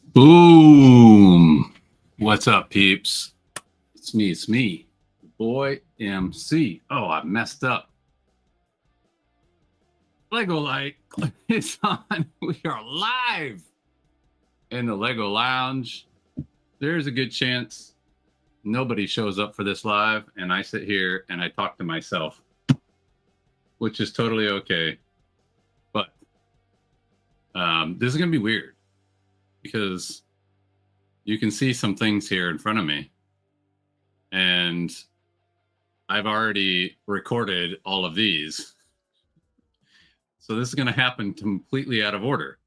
Boom. What's up, peeps? It's me, boy MC. Oh, I messed up. Lego light is on. We are live in the Lego Lounge. There's a good chance nobody shows up for this live, and I sit here and I talk to myself, which is totally okay. But this is going to be weird because you can see some things here in front of me. And I've already recorded all of these. So this is going to happen completely out of order.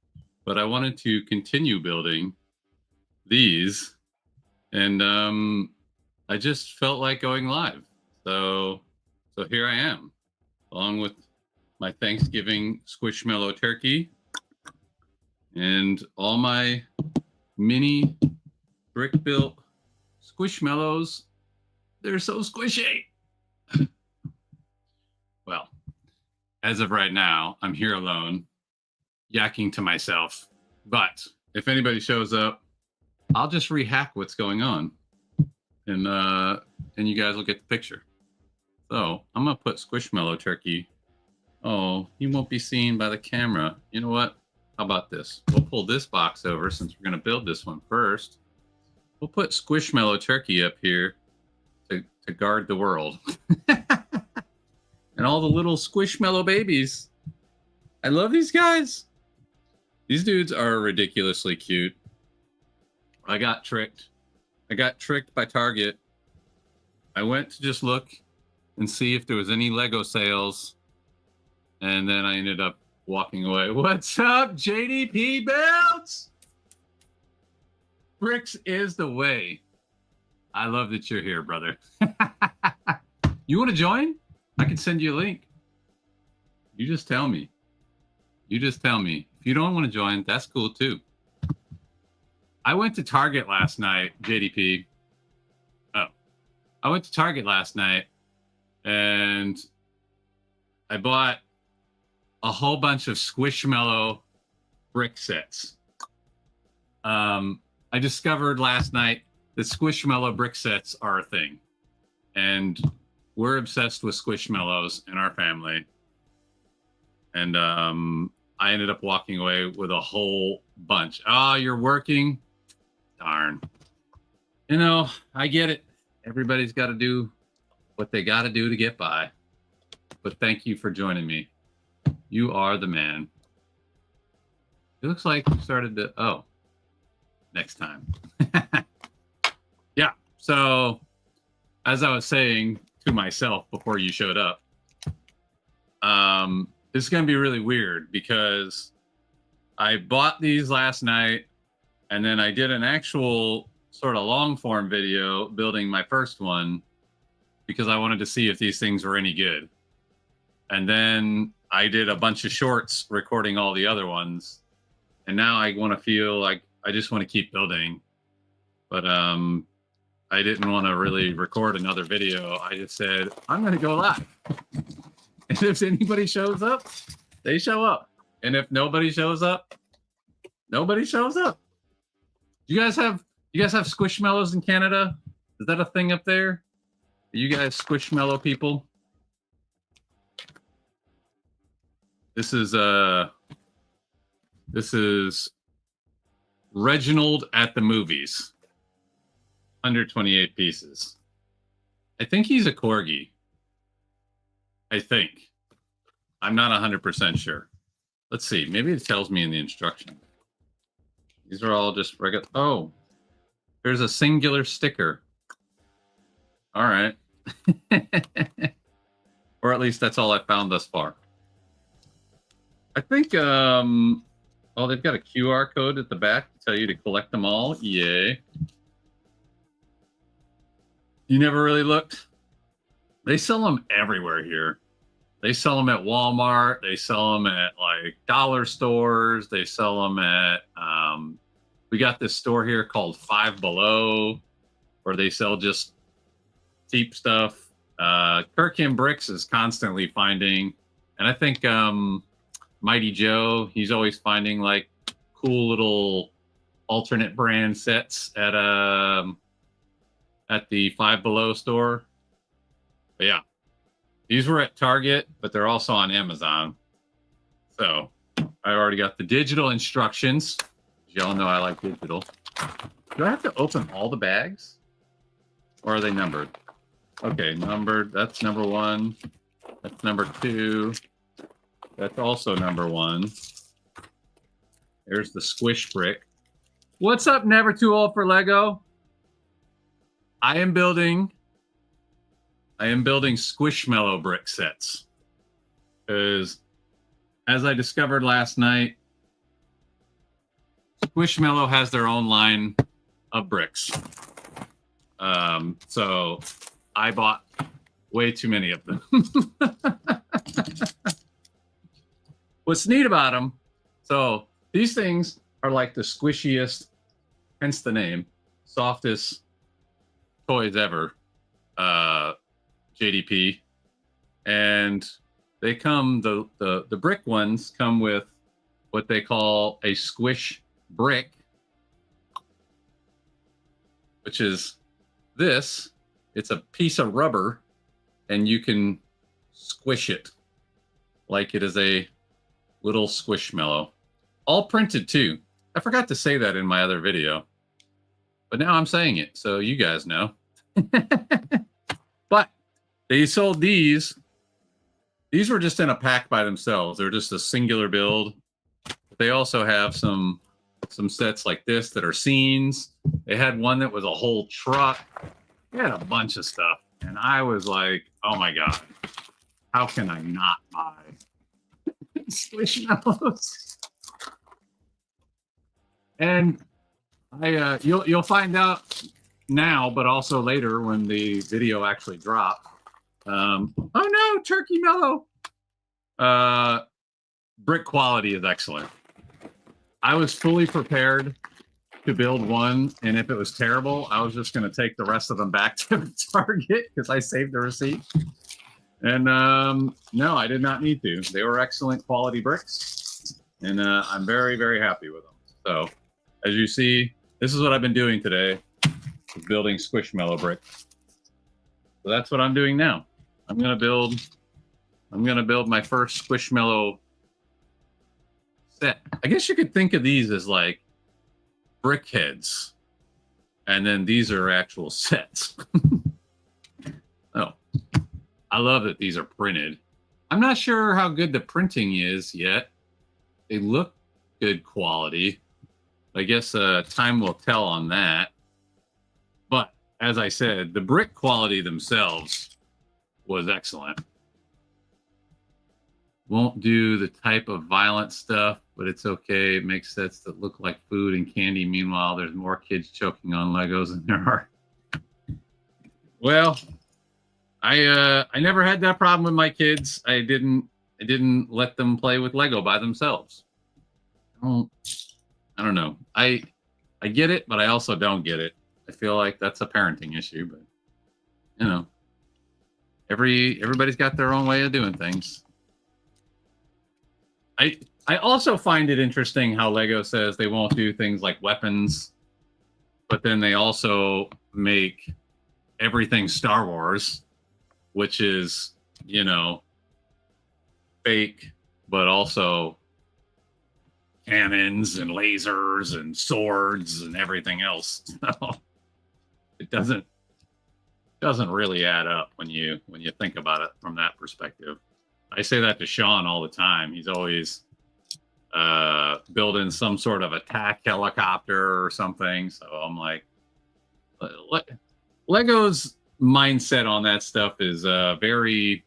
But I wanted to continue building these. And I just felt like going live. So here I am, along with my Thanksgiving Squishmallow turkey and all my mini brick-built Squishmallows. They're so squishy. Well, as of right now, I'm here alone, yakking to myself. But if anybody shows up, I'll just rehack what's going on, and you guys will get the picture. So I'm gonna put Squishmallow turkey. Oh, he won't be seen by the camera. You know what? How about this? We'll pull this box over since we're gonna build this one first. We'll put Squishmallow turkey up here to guard the world. And all the little Squishmallow babies. I love these guys. These dudes are ridiculously cute. I got tricked. I got tricked by Target. I went to just look and see if there was any Lego sales. And then I ended up walking away. What's up, JDP Builds? Bricks is the way. I love that you're here, brother. You want to join? I can send you a link. You just tell me. You just tell me. If you don't want to join, that's cool too. I went to Target last night, JDP. Oh, I went to Target last night and I bought a whole bunch of Squishmallow brick sets. I discovered last night that Squishmallow brick sets are a thing. And we're obsessed with Squishmallows in our family. And I ended up walking away with a whole bunch. Oh, you're working? Darn. You know, I get it. Everybody's got to do what they got to do to get by. But thank you for joining me. You are the man. It looks like you started to... Oh, next time. Yeah, so as I was saying to myself before you showed up, this is going to be really weird because I bought these last night and then I did an actual sort of long form video building my first one because I wanted to see if these things were any good. And then I did a bunch of shorts recording all the other ones. And now I want to feel like I just want to keep building. But I didn't want to really record another video. I just said, I'm going to go live. And if anybody shows up, they show up. And if nobody shows up, nobody shows up. You guys have Squishmallows in Canada? Is that a thing up there? Are you guys Squishmallow people? This is Reginald at the movies. 128 pieces. I think he's a corgi. I think. I'm not 100% sure. Let's see. Maybe it tells me in the instructions. These are all just regular. Oh, there's a singular sticker. All right. Or at least that's all I found thus far. I think, oh, they've got a QR code at the back to tell you to collect them all. Yay. You never really looked? They sell them everywhere here. They sell them at Walmart. They sell them at like dollar stores. They sell them at, we got this store here called Five Below where they sell just cheap stuff. Kirkham Bricks is constantly finding, and I think Mighty Joe, he's always finding like cool little alternate brand sets at the Five Below store. But yeah, these were at Target, but they're also on Amazon. So I already got the digital instructions. Y'all know I like digital. Do I have to open all the bags? Or are they numbered? Okay, numbered. That's number 1. That's number 2. That's also number 1. There's the squish brick. What's up, Never Too Old for Lego? I am building Squishmallow brick sets. Because as I discovered last night, Squishmallow has their own line of bricks. So I bought way too many of them. What's neat about them, so these things are like the squishiest, hence the name, softest toys ever, JDP. And they come, the brick ones come with what they call a squish brick, which is this. It's a piece of rubber and you can squish it like it is a little squishmallow. All printed too. I forgot to say that in my other video, but now I'm saying it so you guys know. But they sold these. These were just in a pack by themselves. They're just a singular build. They also have some sets like this that are scenes. They had one that was a whole truck. They had a bunch of stuff. And I was like, oh my God, how can I not buy Squishmallows? And you'll find out now, but also later when the video actually drops. Oh no, Turkey Mellow. Brick quality is excellent. I was fully prepared to build one, and if it was terrible, I was just going to take the rest of them back to Target because I saved the receipt. And no, I did not need to. They were excellent quality bricks, and I'm very, very happy with them. So, as you see, this is what I've been doing today, is building Squishmallow bricks. So that's what I'm doing now. I'm gonna build my first Squishmallow set. I guess you could think of these as like brick heads, and then these are actual sets. Oh, I love that these are printed. I'm not sure how good the printing is yet. They look good quality. I guess time will tell on that. But as I said, the brick quality themselves was excellent. Won't do the type of violent stuff, but it's okay. It makes sets that look like food and candy. Meanwhile, there's more kids choking on Legos than there are. Well, I never had that problem with my kids. I didn't let them play with Lego by themselves. I don't know. I get it, but I also don't get it. I feel like that's a parenting issue, but you know, everybody's got their own way of doing things. I also find it interesting how Lego says they won't do things like weapons, but then they also make everything Star Wars, which is, you know, fake, but also cannons and lasers and swords and everything else. So it doesn't really add up when you think about it from that perspective. I say that to Sean all the time. He's always building some sort of attack helicopter or something. So I'm like, Lego's mindset on that stuff is very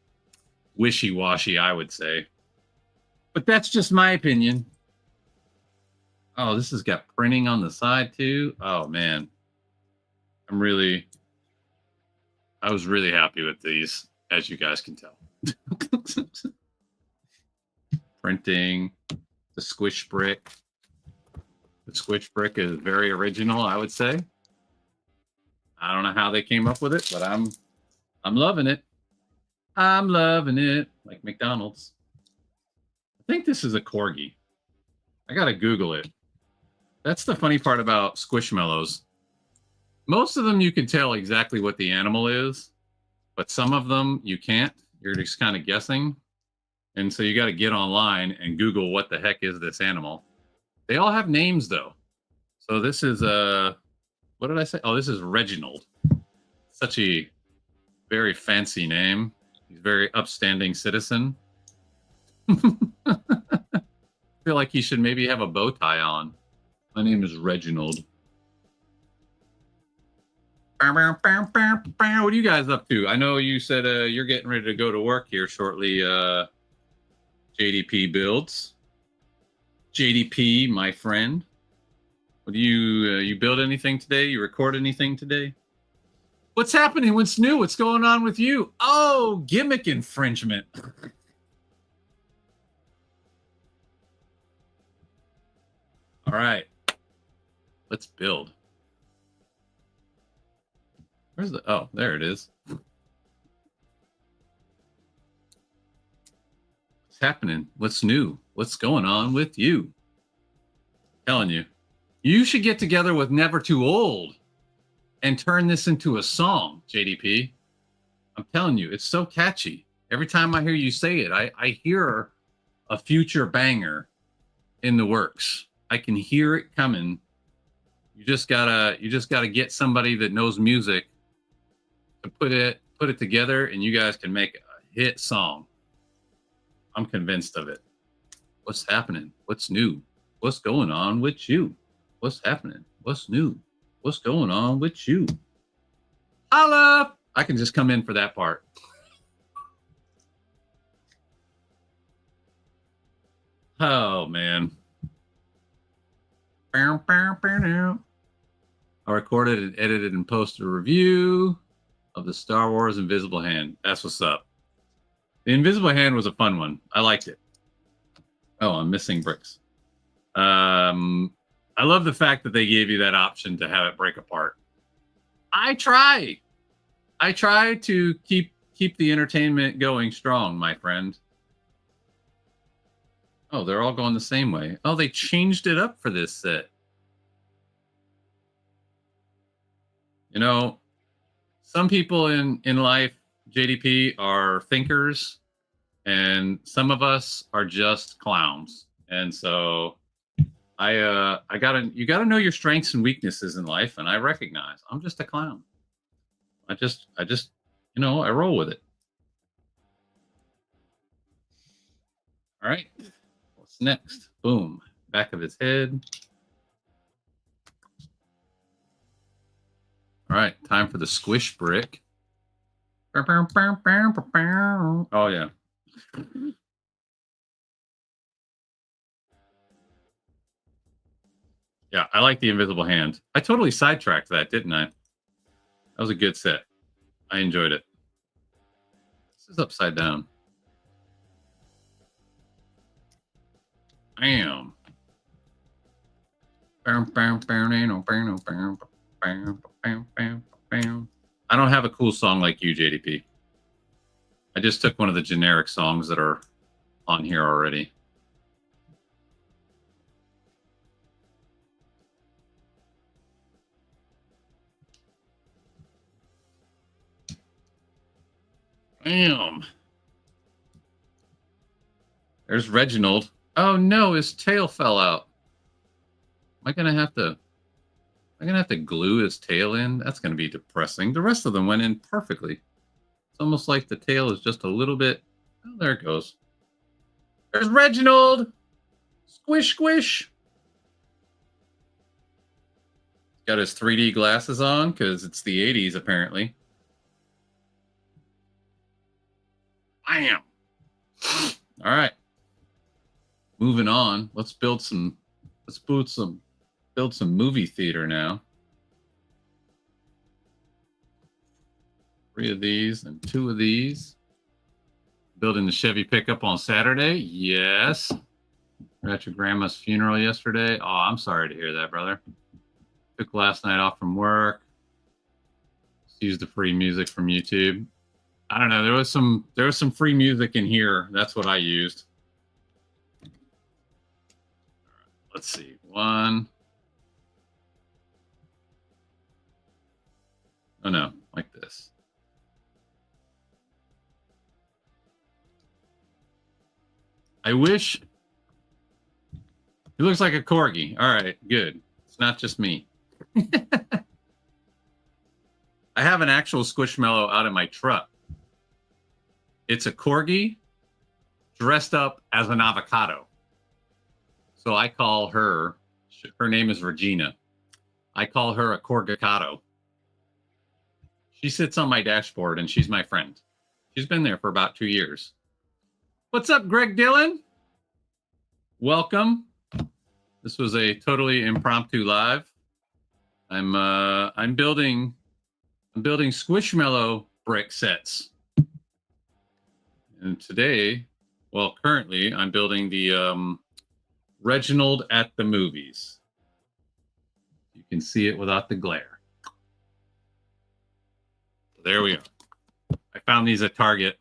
wishy-washy, I would say. But that's just my opinion. Oh, this has got printing on the side too. Oh man, I was really happy with these, as you guys can tell. Printing, the squish brick. The squish brick is very original, I would say. I don't know how they came up with it, but I'm loving it. I'm loving it, like McDonald's. I think this is a corgi. I gotta Google it. That's the funny part about Squishmallows. Most of them you can tell exactly what the animal is, but some of them you can't. You're just kind of guessing. And so you got to get online and Google what the heck is this animal. They all have names though. So this is what did I say? Oh, this is Reginald. Such a very fancy name. He's a very upstanding citizen. I feel like he should maybe have a bow tie on. My name is Reginald. What are you guys up to? I know you said you're getting ready to go to work here shortly. JDP builds. JDP, my friend. What do you build anything today? You record anything today? What's happening? What's new? What's going on with you? Oh, gimmick infringement. All right. Let's build. Where's the... Oh, there it is. What's happening? What's new? What's going on with you? I'm telling you. You should get together with Never Too Old and turn this into a song, JDP. I'm telling you, it's so catchy. Every time I hear you say it, I hear a future banger in the works. I can hear it coming. You just gotta get somebody that knows music to put it together, and you guys can make a hit song. I'm convinced of it. What's happening? What's new? What's going on with you? What's happening? What's new? What's going on with you? Holla! I can just come in for that part. Oh, man. I recorded and edited and posted a review of the Star Wars Invisible Hand. That's what's up. The Invisible Hand was a fun one. I liked it. Oh, I'm missing bricks. I love the fact that they gave you that option to have it break apart. I try to keep the entertainment going strong, my friend. Oh, they're all going the same way. Oh, they changed it up for this set. You know, some people in life, JDP, are thinkers, and some of us are just clowns. And so you gotta know your strengths and weaknesses in life, and I recognize I'm just a clown. I just I roll with it. All right. What's next? Boom. Back of his head. All right, time for the squish brick. Oh yeah. Yeah, I like the Invisible Hand. I totally sidetracked that, didn't I? That was a good set. I enjoyed it. This is upside down. Bam. I don't have a cool song like you, JDP. I just took one of the generic songs that are on here already. Bam. There's Reginald. Oh no, his tail fell out. Am I gonna have to glue his tail in? That's gonna be depressing. The rest of them went in perfectly. It's almost like the tail is just a little bit. Oh, there it goes. There's Reginald. Squish, squish. Got his 3D glasses on because it's the 80s apparently. Bam. All right. Moving on. Let's build some movie theater now. 3 of these and 2 of these. Building the Chevy pickup on Saturday. Yes. We're at your grandma's funeral yesterday. Oh, I'm sorry to hear that, brother. Took last night off from work. Just used the free music from YouTube. I don't know. There was some free music in here. That's what I used. Let's see. 1, Oh no, like this. I wish. He looks like a corgi. All right, good. It's not just me. I have an actual Squishmallow out in my truck. It's a corgi dressed up as an avocado. So I call her name is Regina. I call her a corgicado. She sits on my dashboard and she's my friend. She's been there for about 2 years. What's up, Greg Dillon? Welcome. This was a totally impromptu live. I'm building Squishmallow brick sets. And today, well, currently I'm building the Reginald at the movies. You can see it without the glare. So there we are. I found these at Target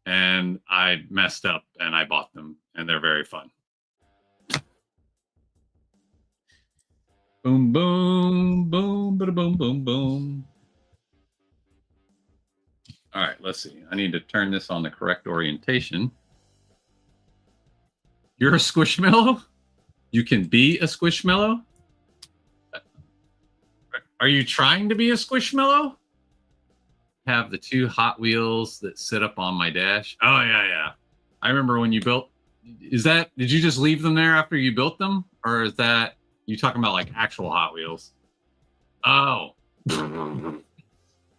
and I messed up and I bought them and they're very fun. Boom, boom, boom, bada boom, boom, boom. All right, let's see. I need to turn this on the correct orientation. You're a Squishmallow? You can be a Squishmallow? Are you trying to be a Squishmallow? Have the 2 Hot Wheels that sit up on my dash. Oh, yeah. I remember when you built... did you just leave them there after you built them? Or is that... you talking about like actual Hot Wheels? Oh.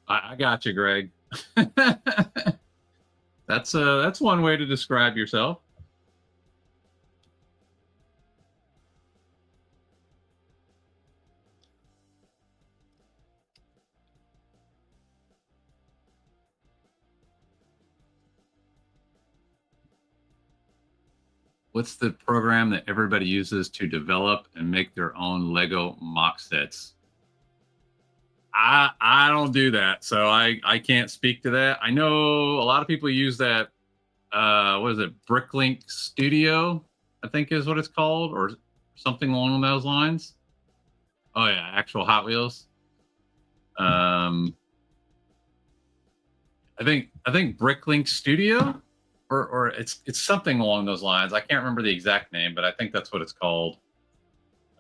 I got you, Greg. That's one way to describe yourself. What's the program that everybody uses to develop and make their own Lego mock sets? I don't do that, so I can't speak to that. I know a lot of people use that. What is it? Bricklink Studio, I think is what it's called, or something along those lines. Oh yeah, actual Hot Wheels. I think Bricklink Studio, or it's something along those lines. I can't remember the exact name, but I think that's what it's called.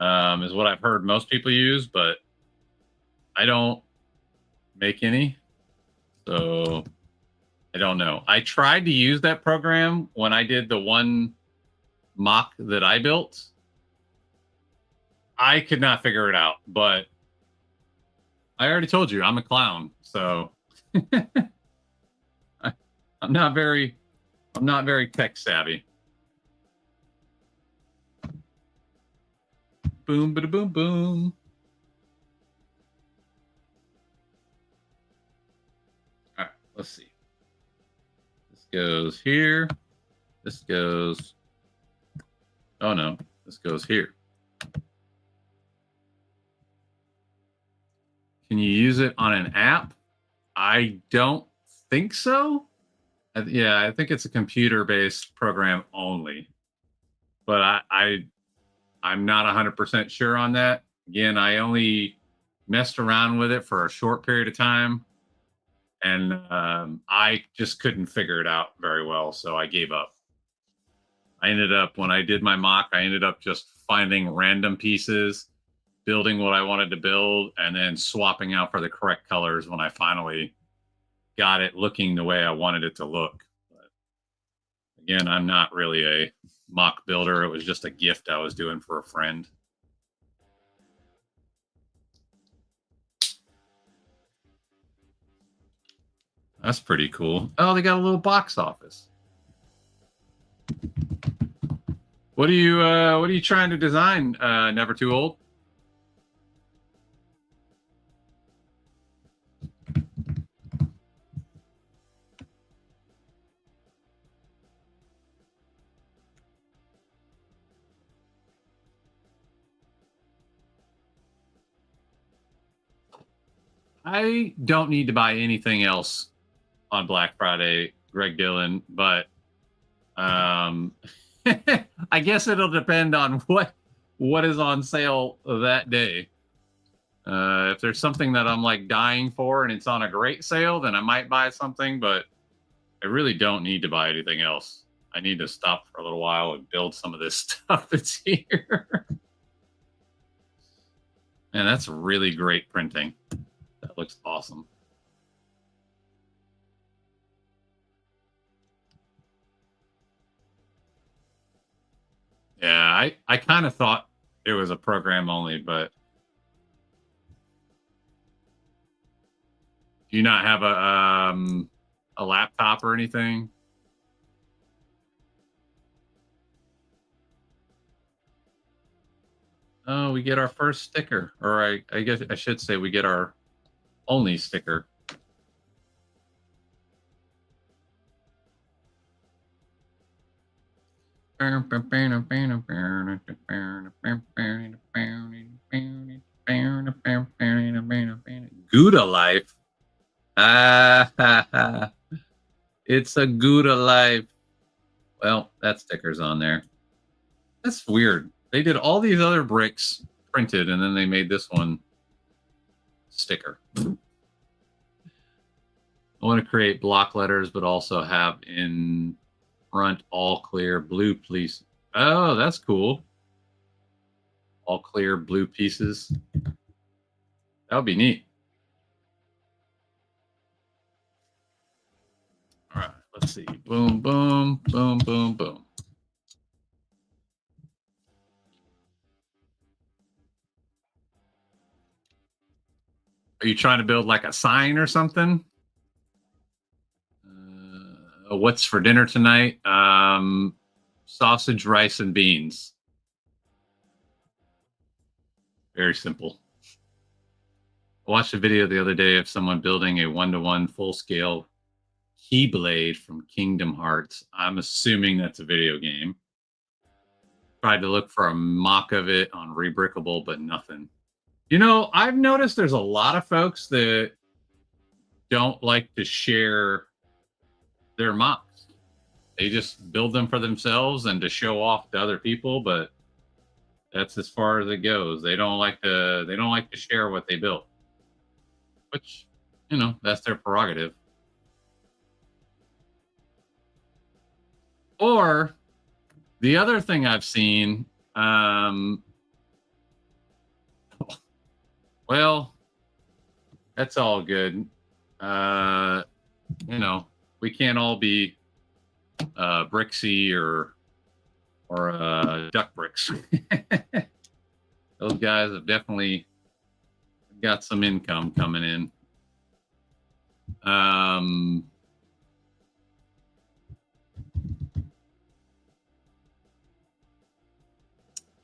Is what I've heard most people use, but I don't make any, so I don't know. I tried to use that program when I did the one mock that I built. I could not figure it out, but I already told you I'm a clown, so I'm not very tech savvy. Boom, bada boom, boom. All right, let's see. This goes here. This goes. Oh no, this goes here. Can you use it on an app? I don't think so. Yeah, I think it's a computer-based program only. But I'm not 100% sure on that. Again, I only messed around with it for a short period of time, and I just couldn't figure it out very well, so I gave up. I ended up, when I did my mock, I ended up just finding random pieces, building what I wanted to build, and then swapping out for the correct colors when I finally got it looking the way I wanted it to look. But again, I'm not really a mock builder. It was just a gift I was doing for a friend. That's pretty cool. Oh, they got a little box office. What are you trying to design, Never Too Old? I don't need to buy anything else on Black Friday, Greg Dillon, but I guess it'll depend on what is on sale that day. If there's something that I'm like dying for and it's on a great sale, then I might buy something, but I really don't need to buy anything else. I need to stop for a little while and build some of this stuff that's here. And that's really great printing. That looks awesome. Yeah, I kind of thought it was a program only, but do you not have a laptop or anything? Oh, we get our first sticker, or I guess I should say we get our only sticker. Gouda life. Ah, it's a Gouda life. Well, that sticker's on there. That's weird. They did all these other bricks printed, and then they made this one sticker. I want to create block letters, but also have in front all clear blue, please. Oh, that's cool. All clear blue pieces. That would be neat. All right, let's see. Boom, boom, boom, boom, boom. Are you trying to build like a sign or something? What's for dinner tonight? Sausage, rice, and beans. Very simple. I watched a video the other day of someone building a 1-to-1 full-scale Keyblade from Kingdom Hearts. I'm assuming that's a video game. Tried to look for a mock of it on Rebrickable, but nothing. You know, I've noticed there's a lot of folks that don't like to share their mocks. They just build them for themselves and to show off to other people, but that's as far as it goes. They don't like to share what they built. Which, you know, that's their prerogative. Or the other thing I've seen, well, that's all good. You know, we can't all be Brixie or Duck Bricks. Those guys have definitely got some income coming in.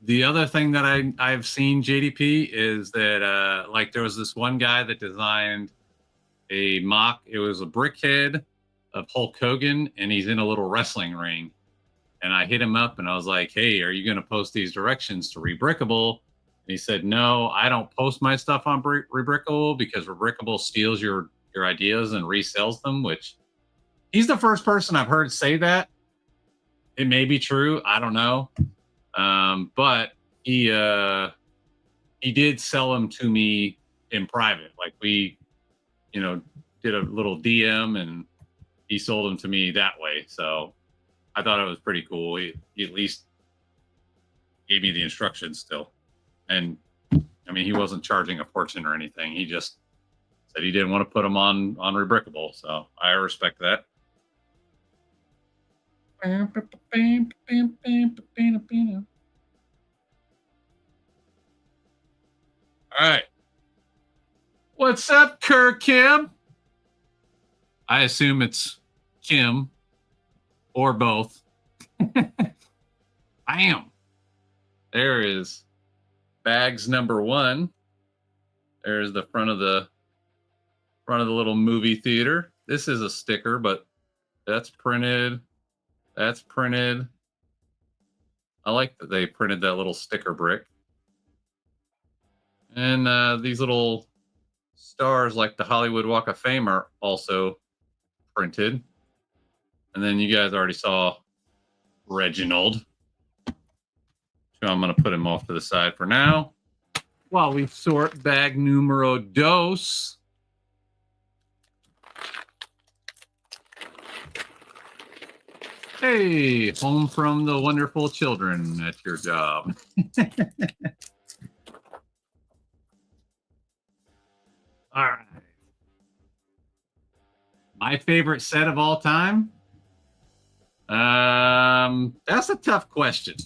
The other thing that I've seen, JDP, is that like there was this one guy that designed a mock. It was a brick head of Hulk Hogan, and he's in a little wrestling ring. And I hit him up, and I was like, "Hey, are you going to post these directions to Rebrickable?" And he said, "No, I don't post my stuff on Rebrickable because Rebrickable steals your ideas and resells them." Which he's the first person I've heard say that. It may be true. I don't know. But he did sell them to me in private. Like we, you know, did a little DM and he sold them to me that way. So I thought it was pretty cool. He at least gave me the instructions still. And I mean, he wasn't charging a fortune or anything. He just said he didn't want to put them on Rebrickable. So I respect that. All right. What's up, Kim? I assume it's Kim or both. Bam. There is bags number 1. There's the front of the little movie theater. This is a sticker, but that's printed. That's printed. I like that they printed that little sticker brick. And these little stars like the Hollywood Walk of Fame are also printed. And then you guys already saw Reginald. So I'm going to put him off to the side for now. while we sort bag numero dos. Hey, home from the wonderful children at your job. All right. My favorite set of all time? That's a tough question.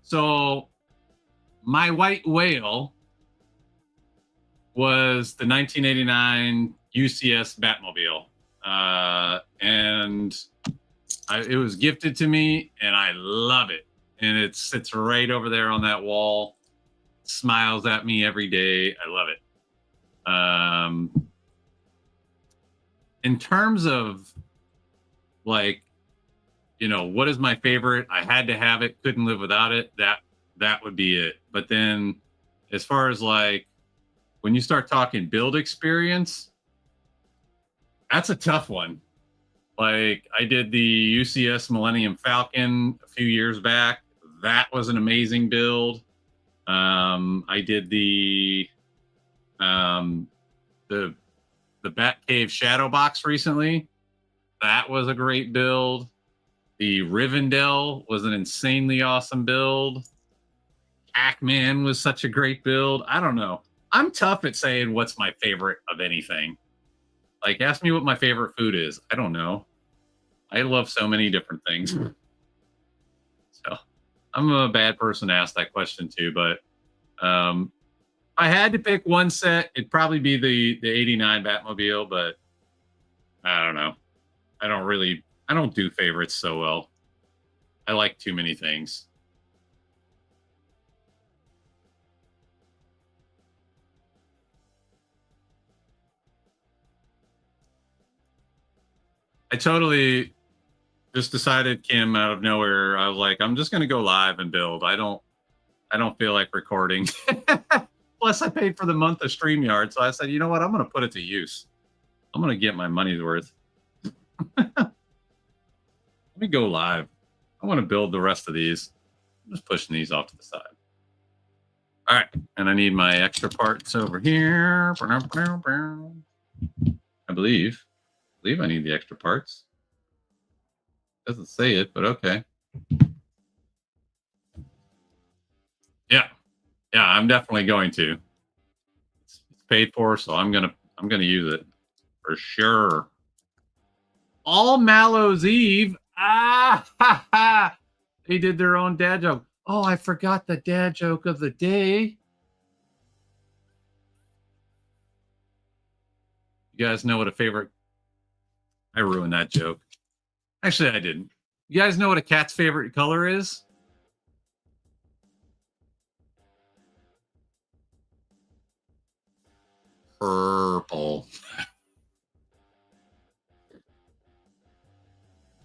So, my white whale was the 1989 UCS Batmobile. And it was gifted to me, and I love it. And it sits right over there on that wall, smiles at me every day. I love it. In terms of like, you know, what is my favorite? I had to have it, couldn't live without it. That would be it. But then as far as like when you start talking build experience, that's a tough one. Like I did the UCS Millennium Falcon a few years back. That was an amazing build. I did the Batcave Shadow Box recently. That was a great build. The Rivendell was an insanely awesome build. Pac-Man was such a great build. I don't know. I'm tough at saying what's my favorite of anything. Like, ask me what my favorite food is. I don't know. I love so many different things. So I'm a bad person to ask that question to, but if I had to pick one set, it'd probably be the 89 Batmobile, but I don't know. I don't do favorites so well. I like too many things. I totally just decided, Kim, out of nowhere. I was like, I'm just going to go live and build. I don't feel like recording. Plus, I paid for the month of StreamYard, so I said, you know what? I'm going to put it to use. I'm going to get my money's worth. Let me go live. I want to build the rest of these. I'm just pushing these off to the side. All right, and I need my extra parts over here. I believe I need the extra parts. Doesn't say it, but okay. Yeah, I'm definitely going to. It's paid for, so I'm gonna use it for sure. All Mallows Eve. They did their own dad joke. Oh, I forgot the dad joke of the day. You guys know what a favorite? I ruined that joke. Actually, I didn't. You guys know what a cat's favorite color is? Purple.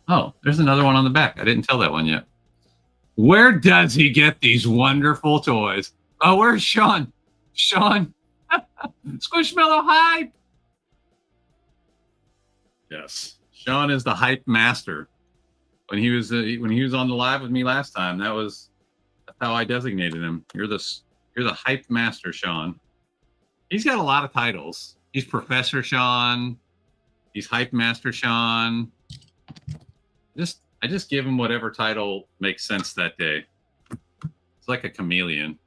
Oh, there's another one on the back. I didn't tell that one yet. Where does he get these wonderful toys? Oh, where's Sean? Sean. Squishmallow hype. Yes. Sean is the hype master. When he was on the live with me last time, that's how I designated him. You're the hype master, Sean. He's got a lot of titles. He's Professor Sean. He's hype master Sean. I just give him whatever title makes sense that day. It's like a chameleon.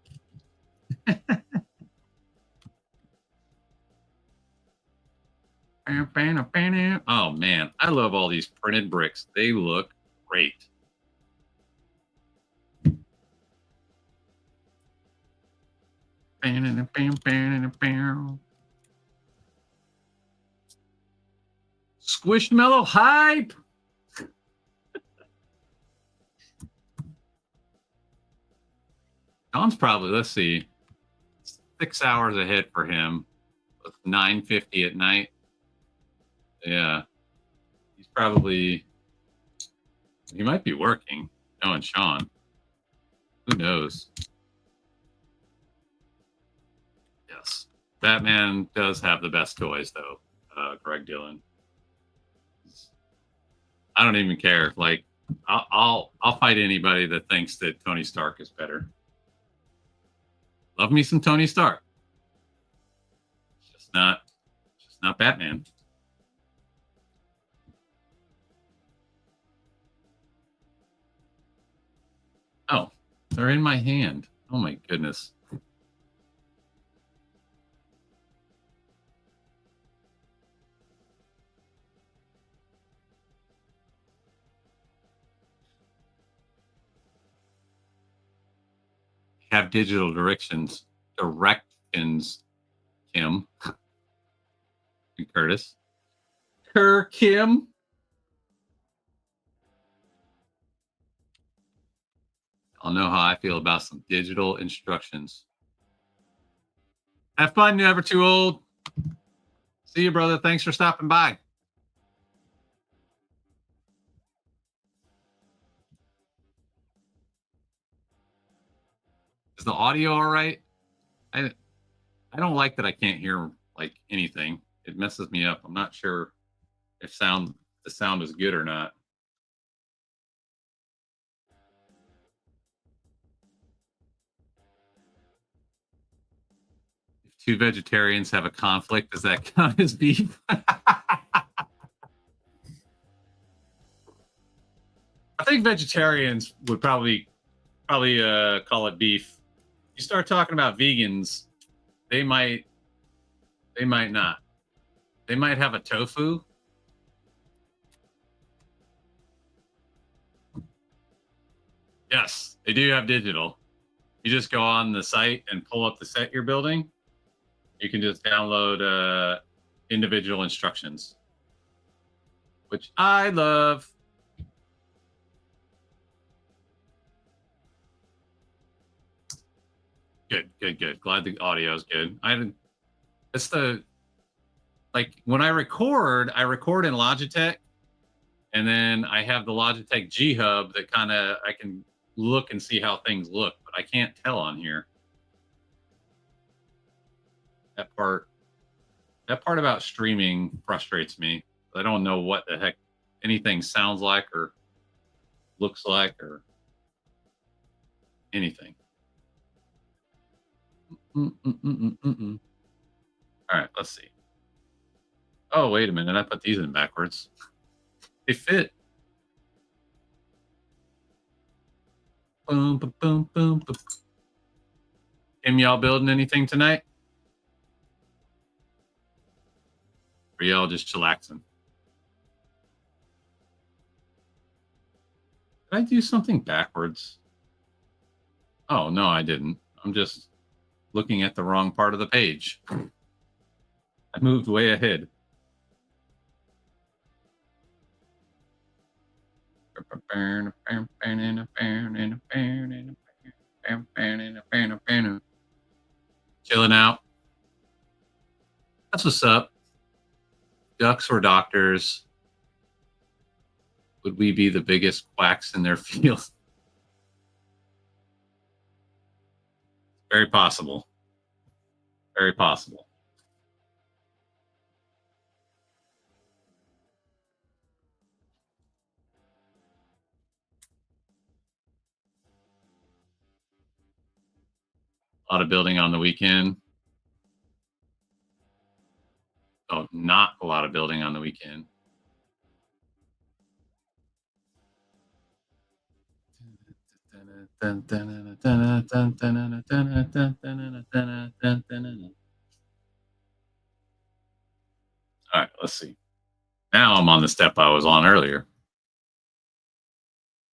Oh man, I love all these printed bricks. They look great. Squishmallow hype. John's probably, let's see, 6 hours ahead for him. It's 9:50 at night. Yeah. He might be working, knowing Sean. Who knows? Yes. Batman does have the best toys, though, Greg Dillon. I don't even care. Like, I'll fight anybody that thinks that Tony Stark is better. Love me some Tony Stark. Just not Batman. Oh, they're in my hand. Oh my goodness. Have digital directions, Kim and Curtis. Kim. I'll know how I feel about some digital instructions. Have fun, never too old. See you, brother. Thanks for stopping by. Is the audio all right? I don't like that I can't hear like anything. It messes me up. I'm not sure if the sound is good or not. If two vegetarians have a conflict, does that count as beef? I think vegetarians would probably call it beef. You start talking about vegans, they might not. They might have a tofu. Yes, they do have digital. You just go on the site and pull up the set you're building. You can just download individual instructions, which I love. Good. Glad the audio is good. It's like when I record in Logitech, and then I have the Logitech G Hub that I can look and see how things look, but I can't tell on here. That part about streaming frustrates me. I don't know what the heck anything sounds like or looks like or anything. All right, let's see. Oh, wait a minute. I put these in backwards. They fit. Boom, boom, boom, boom. Kim, y'all building anything tonight? Or y'all just chillaxing? Did I do something backwards? Oh, no, I didn't. I'm just looking at the wrong part of the page. I moved way ahead. Chilling out. That's what's up. Ducks or doctors? Would we be the biggest quacks in their field? Very possible. Very possible. A lot of building on the weekend. Oh, not a lot of building on the weekend. All right, let's see. Now I'm on the step I was on earlier.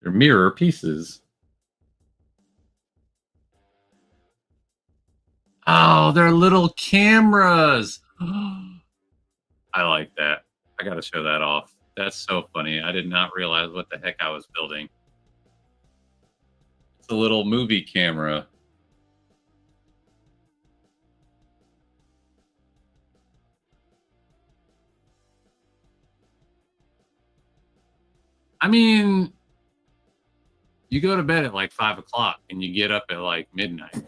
They're mirror pieces. Oh, they're little cameras. I like that. I got to show that off. That's so funny. I did not realize what the heck I was building. It's a little movie camera. I mean, you go to bed at like 5 o'clock and you get up at like midnight.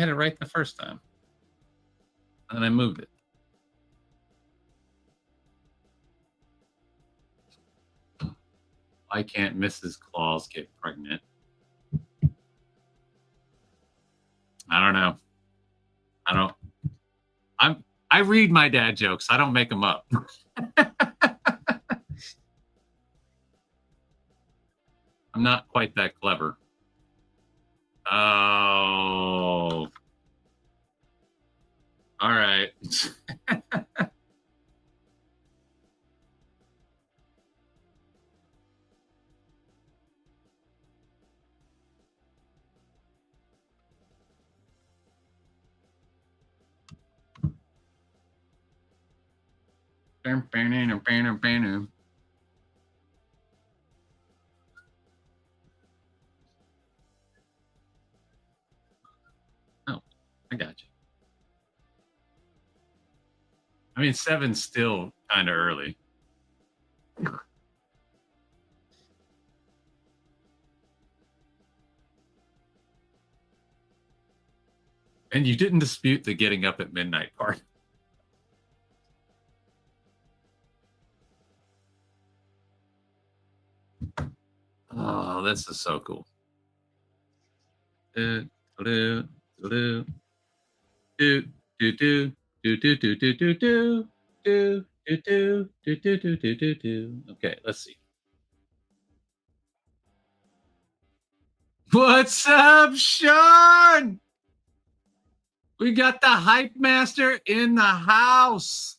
had it right the first time. And then I moved it. Why can't Mrs. Claus get pregnant? I don't know. I read my dad jokes. I don't make them up. I'm not quite that clever. Oh. All right. Oh, I got you. I mean, 7's still kind of early. And you didn't dispute the getting up at midnight part. Oh, this is so cool. Okay, let's see. What's up, Sean? We got the hype master in the house.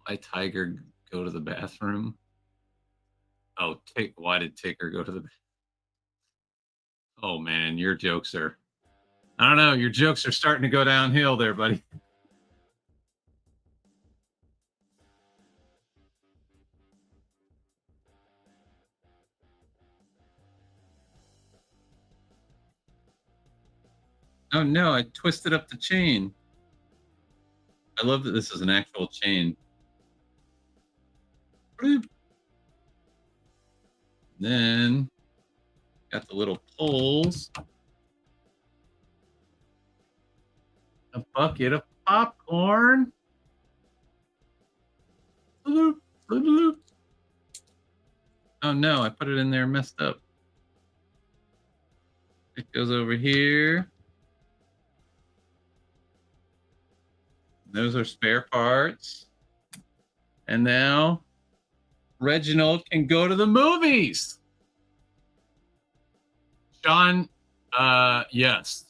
Why Tiger go to the bathroom? Oh, why did Tigger go to the bathroom? Oh man, your jokes are, I don't know, your jokes are starting to go downhill there, buddy. Oh no, I twisted up the chain. I love that this is an actual chain. Bloop. Then got the little poles. A bucket of popcorn. Bloop, bloop, bloop. Oh no, I put it in there messed up. It goes over here. Those are spare parts. And now Reginald can go to the movies. Sean, yes.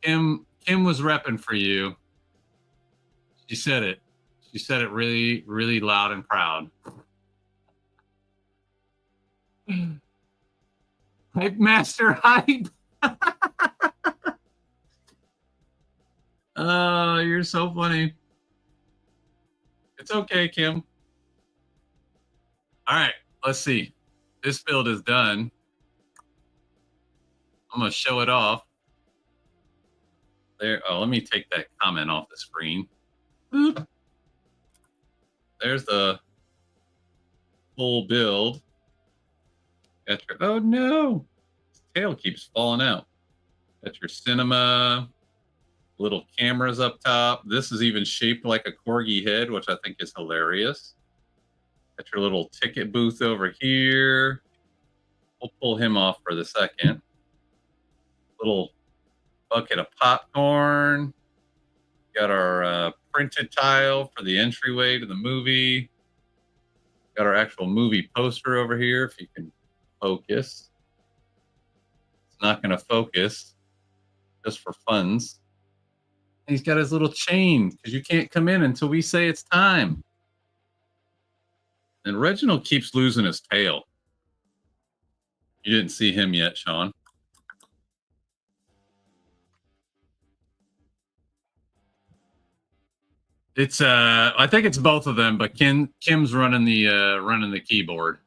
Kim was repping for you. She said it. She said it really, really loud and proud. Hype master hype. Oh, you're so funny. It's okay, Kim. All right, let's see. This build is done. I'm going to show it off. There. Oh, let me take that comment off the screen. Boop. There's the full build. Got your, oh no, his tail keeps falling out. Got your cinema, little cameras up top. This is even shaped like a corgi head, which I think is hilarious. Got your little ticket booth over here. We'll pull him off for the second. Little bucket of popcorn. Got our printed tile for the entryway to the movie. Got our actual movie poster over here, if you can focus. It's not going to focus, just for funs. And he's got his little chain, because you can't come in until we say it's time. And Reginald keeps losing his tail. You didn't see him yet, Sean. It's I think it's both of them, but Kim's running the keyboard.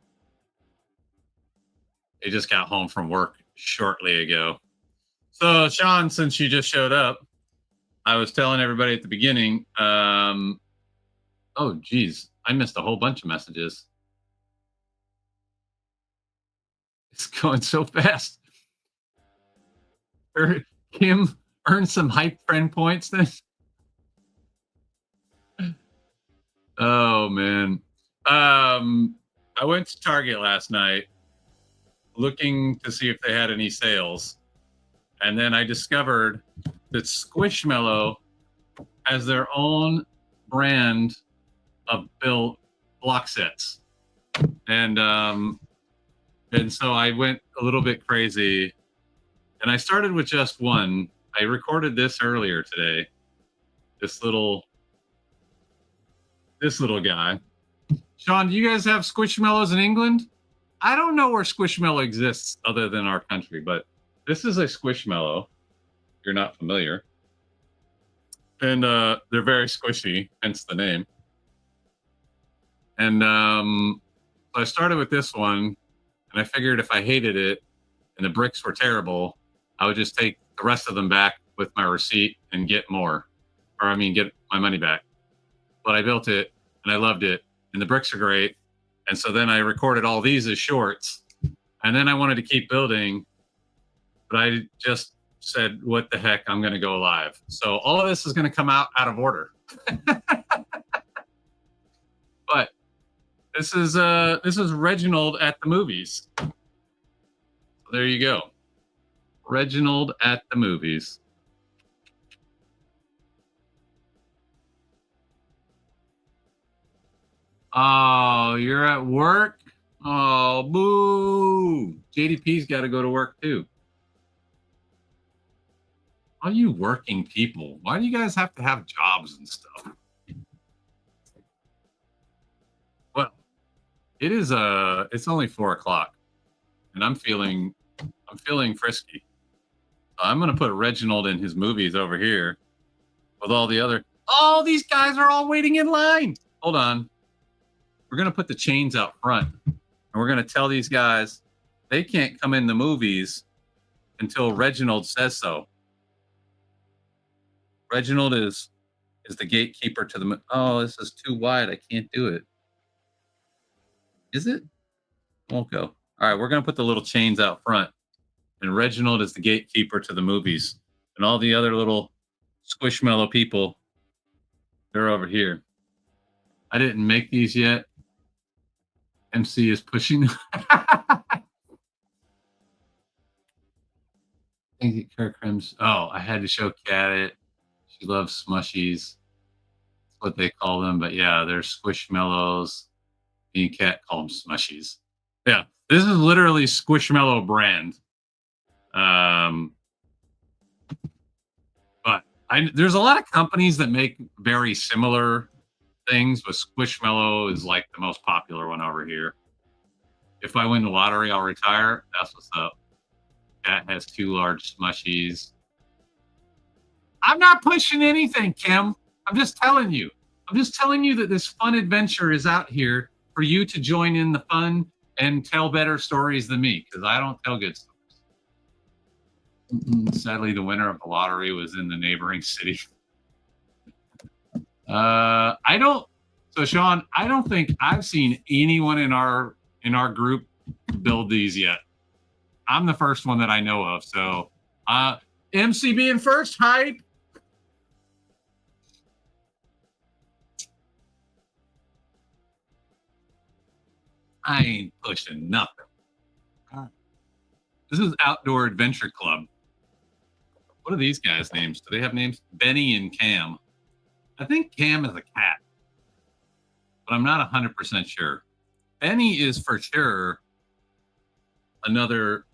He just got home from work shortly ago. So Sean, since you just showed up, I was telling everybody at the beginning, oh geez, I missed a whole bunch of messages. It's going so fast. Kim earned some hype friend points then. Oh man. I went to Target last night looking to see if they had any sales. And then I discovered that Squishmallow has their own brand of built block sets. And so I went a little bit crazy. And I started with just one. I recorded this earlier today. This little guy. Sean, do you guys have Squishmallows in England? I don't know where Squishmallow exists other than our country, but this is a Squishmallow. If you're not familiar. And they're very squishy, hence the name. And so I started with this one, and I figured if I hated it and the bricks were terrible, I would just take the rest of them back with my receipt and get more. Or I mean, get my money back. But I built it, and I loved it, and the bricks are great. And so then I recorded all these as shorts, and then I wanted to keep building, but I just said, what the heck, I'm going to go live. So all of this is going to come out of order. But this is Reginald at the movies. So there you go. Reginald at the movies. Oh, you're at work? Oh, boo. JDP's got to go to work too. All you working people, why do you guys have to have jobs and stuff? Well, it's only 4:00 and I'm feeling frisky. I'm going to put Reginald in his movies over here with all the other, oh, these guys are all waiting in line. Hold on. We're going to put the chains out front, and we're going to tell these guys they can't come in the movies until Reginald says so. Reginald is the gatekeeper to the. Oh, this is too wide. I can't do it. Is it? Won't go. All right, we're going to put the little chains out front, and Reginald is the gatekeeper to the movies, and all the other little Squishmallow people, they're over here. I didn't make these yet. MC is pushing. Thank you, Kirk Crims. Oh, I had to show Kat it. She loves smushies. That's what they call them. But yeah, they're Squishmallows. Me and Kat call them smushies. Yeah, this is literally Squishmallow brand. But there's a lot of companies that make very similar things, but Squishmallow is like the most popular one over here. If I win the lottery, I'll retire. That's what's up. Cat has 2 large smushies. I'm not pushing anything, Kim. I'm just telling you. I'm just telling you that this fun adventure is out here for you to join in the fun and tell better stories than me, because I don't tell good stories. Sadly, the winner of the lottery was in the neighboring city. I don't. So, Sean, I don't think I've seen anyone in our group build these yet. I'm the first one that I know of. So, MC being first, hype. I ain't pushing nothing. This is Outdoor Adventure Club. What are these guys' names? Do they have names? Benny and Cam. I think Cam is a cat, but I'm not 100% sure. Benny is for sure another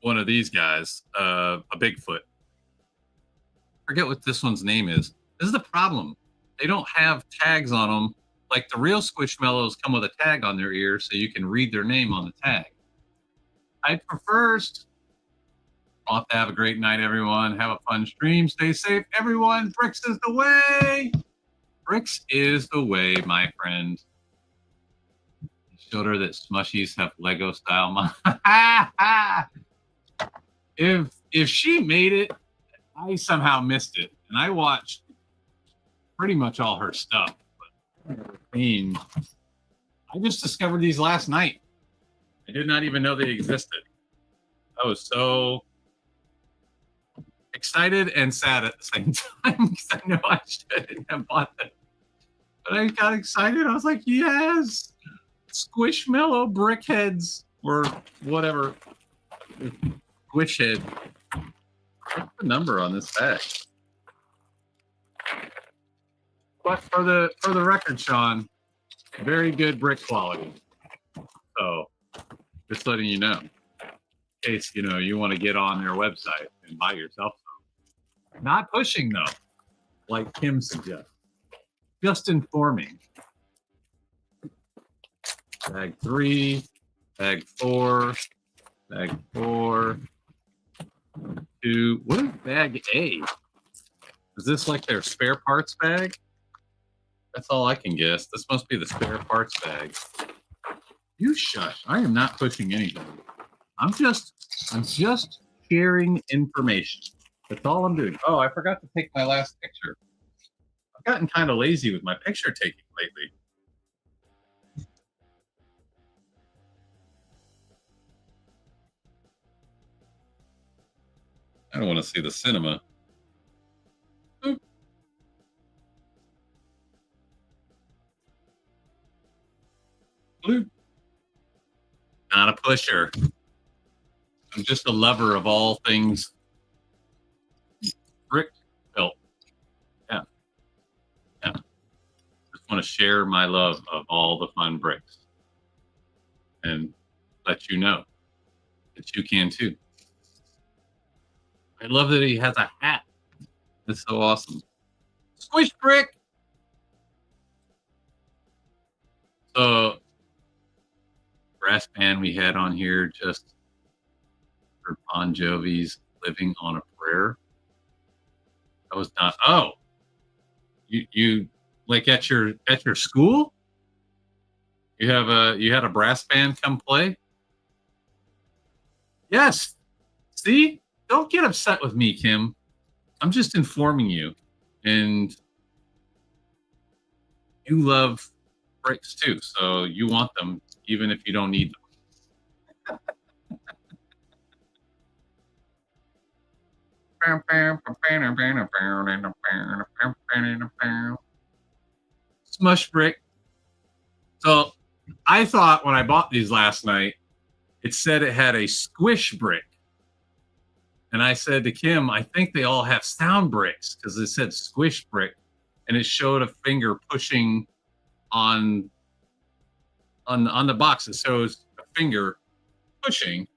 one of these guys, a Bigfoot. Forget what this one's name is. This is the problem. They don't have tags on them. Like the real Squishmallows come with a tag on their ear so you can read their name on the tag. I prefer. I'll have to have a great night, everyone. Have a fun stream. Stay safe, everyone. Bricks is the way. Bricks is the way, my friend. Showed her that smushies have Lego style. If she made it, I somehow missed it, and I watched pretty much all her stuff. But mean, I just discovered these last night. I did not even know they existed. I was so excited and sad at the same time because I know I should have bought them. But I got excited. I was like, yes, Squishmallow brickheads or whatever. Squish head. What's the number on this bag? But for the record, Sean, very good brick quality. So just letting you know, in case you want to get on their website and buy yourself some. Not pushing though, like Kim suggests. Just informing. Bag 3, bag 4, bag 4, 2. What is bag A? Is this like their spare parts bag? That's all I can guess. This must be the spare parts bag. You shush. I am not pushing anything. I'm just sharing information. That's all I'm doing. Oh, I forgot to take my last picture. I've gotten kind of lazy with my picture taking lately. I don't want to see the cinema. Boop. Bloop. Not a pusher. I'm just a lover of all things brick built. Yeah. Just want to share my love of all the fun bricks and let you know that you can too. I love that he has a hat. That's so awesome. Squish brick. So brass band we had on here just for Bon Jovi's "Living on a Prayer." That was not. Oh, you like at your school? You had a brass band come play? Yes. See? Don't get upset with me, Kim. I'm just informing you. And you love bricks too, so you want them even if you don't need them. Smush brick. So I thought when I bought these last night, it said it had a squish brick. And I said to Kim, I think they all have sound bricks because it said squish brick, and it showed a finger pushing on the box. It shows a finger pushing,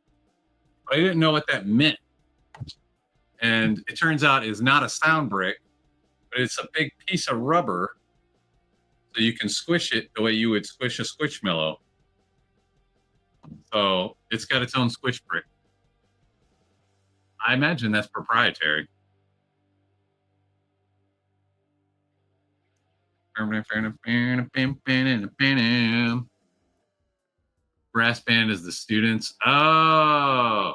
but I didn't know what that meant. And it turns out it's not a sound brick, but it's a big piece of rubber, so you can squish it the way you would squish a Squishmallow. So it's got its own squish brick. I imagine that's proprietary. Brass band is the students. Oh,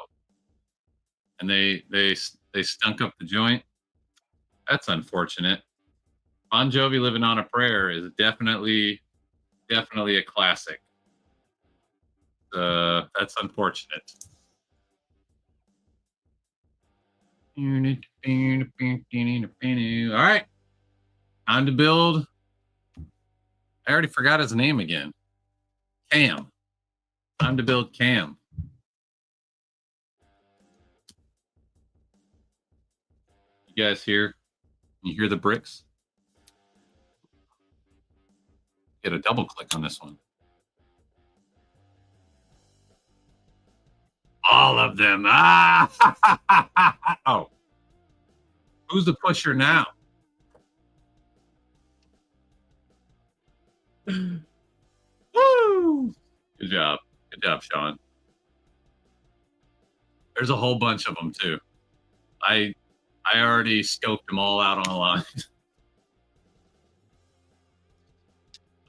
and they stunk up the joint. That's unfortunate. Bon Jovi "Living on a Prayer" is definitely a classic. That's unfortunate. All right, time to build. I already forgot his name again. Cam. Time to build Cam. You guys hear? You hear the bricks? Get a double click on this one. All of them. Ah! Oh. Who's the pusher now? Woo! Good job. Good job, Sean. There's a whole bunch of them, too. I already scoped them all out online.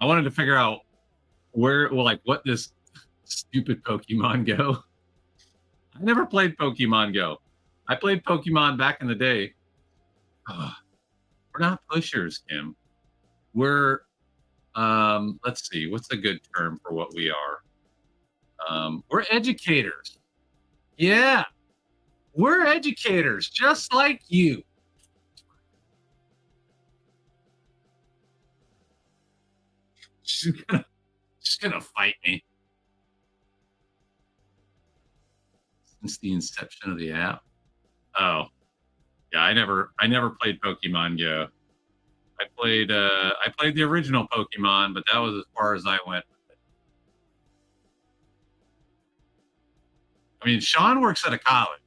I wanted to figure out what this stupid Pokemon Go. I never played Pokemon Go. I played Pokemon back in the day. We're not pushers, Kim. We're Let's see. What's a good term for what we are? We're educators. Yeah, we're educators, just like you. She's gonna fight me. Since the inception of the app. Oh, yeah. I never played Pokemon Go. I played the original Pokemon, but that was as far as I went. I mean, Sean works at a college,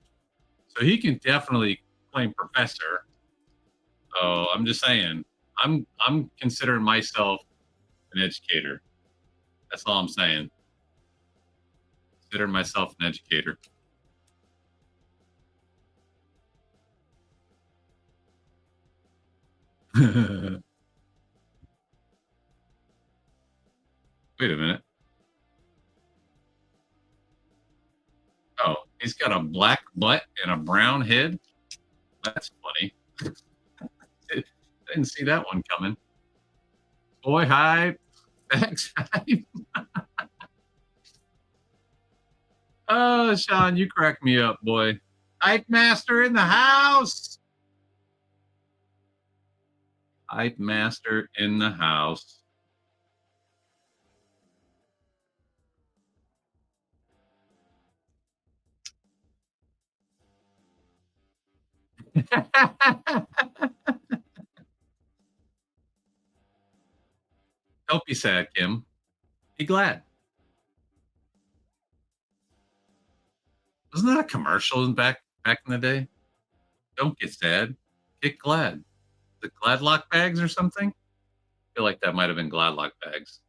so he can definitely claim professor. So I'm just saying, I'm considering myself an educator. That's all I'm saying. Consider myself an educator. Wait a minute. Oh, he's got a black butt and a brown head. That's funny. Didn't see that one coming. Boy, hype. Thanks, hype. Oh, Sean, you crack me up, boy. Hype master in the house. Hype master in the house. Don't be sad, Kim. Be glad. Wasn't that a commercial back in the day? Don't get sad. Get glad. The Gladlock bags or something? I feel like that might have been Gladlock bags.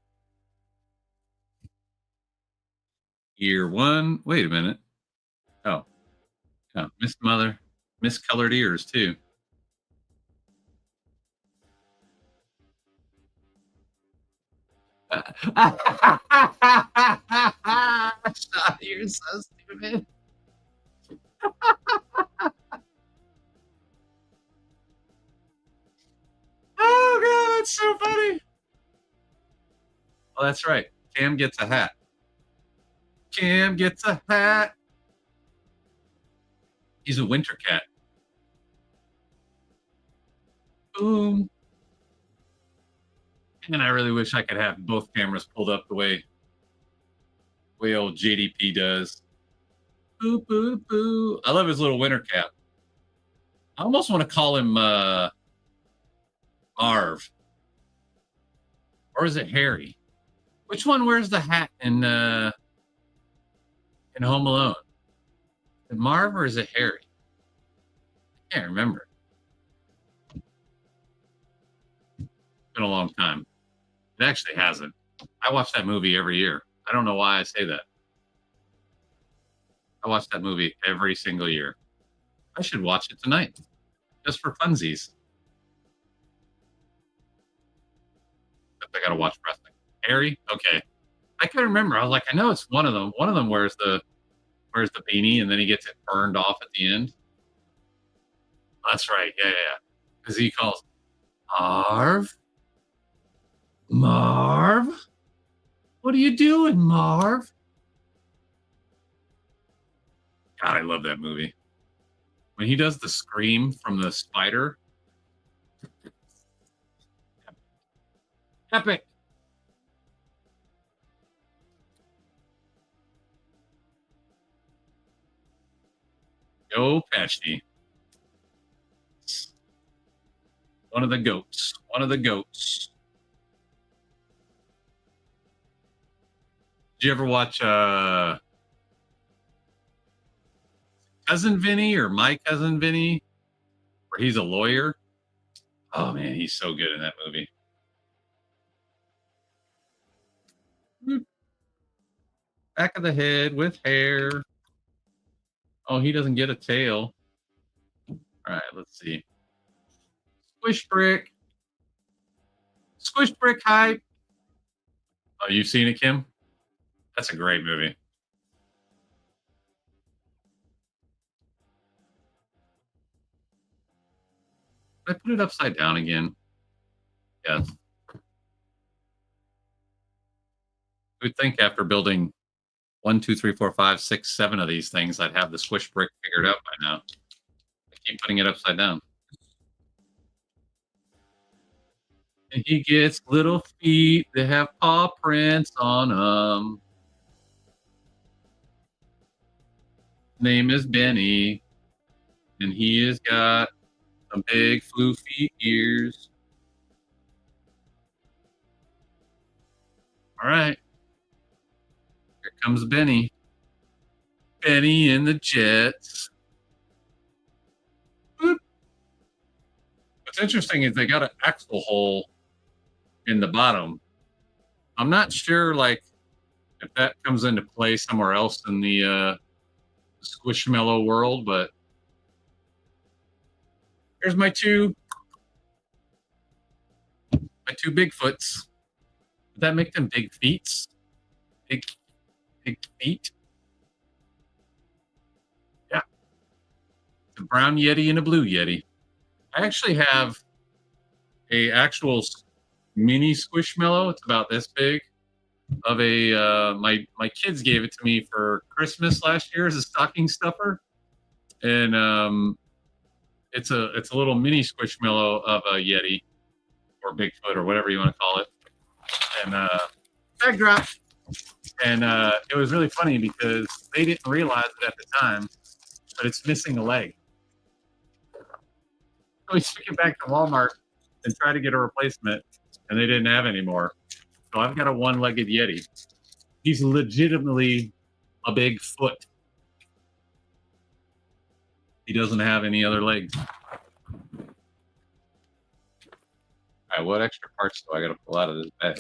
Year one. Wait a minute. Oh, yeah. Miss Mother. Miscolored ears, too. You're so stupid. Oh, God, that's so funny. Oh, that's right. Cam gets a hat. Cam gets a hat. He's a winter cat. Boom. And I really wish I could have both cameras pulled up the way old JDP does. Boo, boo, boo. I love his little winter cap. I almost want to call him Marv. Or is it Harry? Which one wears the hat in Home Alone? Is it Marv or is it Harry? I can't remember. It's been a long time. It actually hasn't. I watch that movie every year. I don't know why I say that. I watch that movie every single year. I should watch it tonight, just for funsies. I got to watch wrestling. Harry? Okay. I couldn't remember. I was like, I know it's one of them. One of them wears the beanie and then he gets it burned off at the end. That's right. Yeah, yeah. Because he calls Marv. Marv? What are you doing, Marv? God, I love that movie. When he does the scream from the spider. Epic. Joe Pesci. One of the goats. One of the goats. Did you ever watch Cousin Vinny or My Cousin Vinny? Where he's a lawyer? Oh man, he's so good in that movie. Back of the head with hair. Oh, he doesn't get a tail. All right, let's see. Squish Brick. Squish Brick hype. Oh, you've seen it, Kim? That's a great movie. Did I put it upside down again? Yes. I would think after building 1, 2, 3, 4, 5, 6, 7 of these things, I'd have the squish brick figured out by now. I keep putting it upside down. And he gets little feet that have paw prints on them. Name is Benny, and he has got some big floofy ears. All right. Here comes Benny. Benny and the Jets. Boop. What's interesting is they got an axle hole in the bottom. I'm not sure, like, if that comes into play somewhere else in the Squishmallow world, but here's my two Bigfoots. Would that make them big feet? Big feet? Yeah. It's a brown Yeti and a blue Yeti. I actually have a actual mini Squishmallow. It's about this big. Of a my kids gave it to me for Christmas last year as a stocking stuffer, and it's a little mini Squishmallow of a Yeti or Bigfoot or whatever you want to call it, and bag drop. And it was really funny because they didn't realize it at the time, but it's missing a leg. So we took it back to Walmart and tried to get a replacement, and they didn't have any more. So I've got a one-legged Yeti. He's legitimately a big foot. He doesn't have any other legs. All right, what extra parts do I got to pull out of this bag?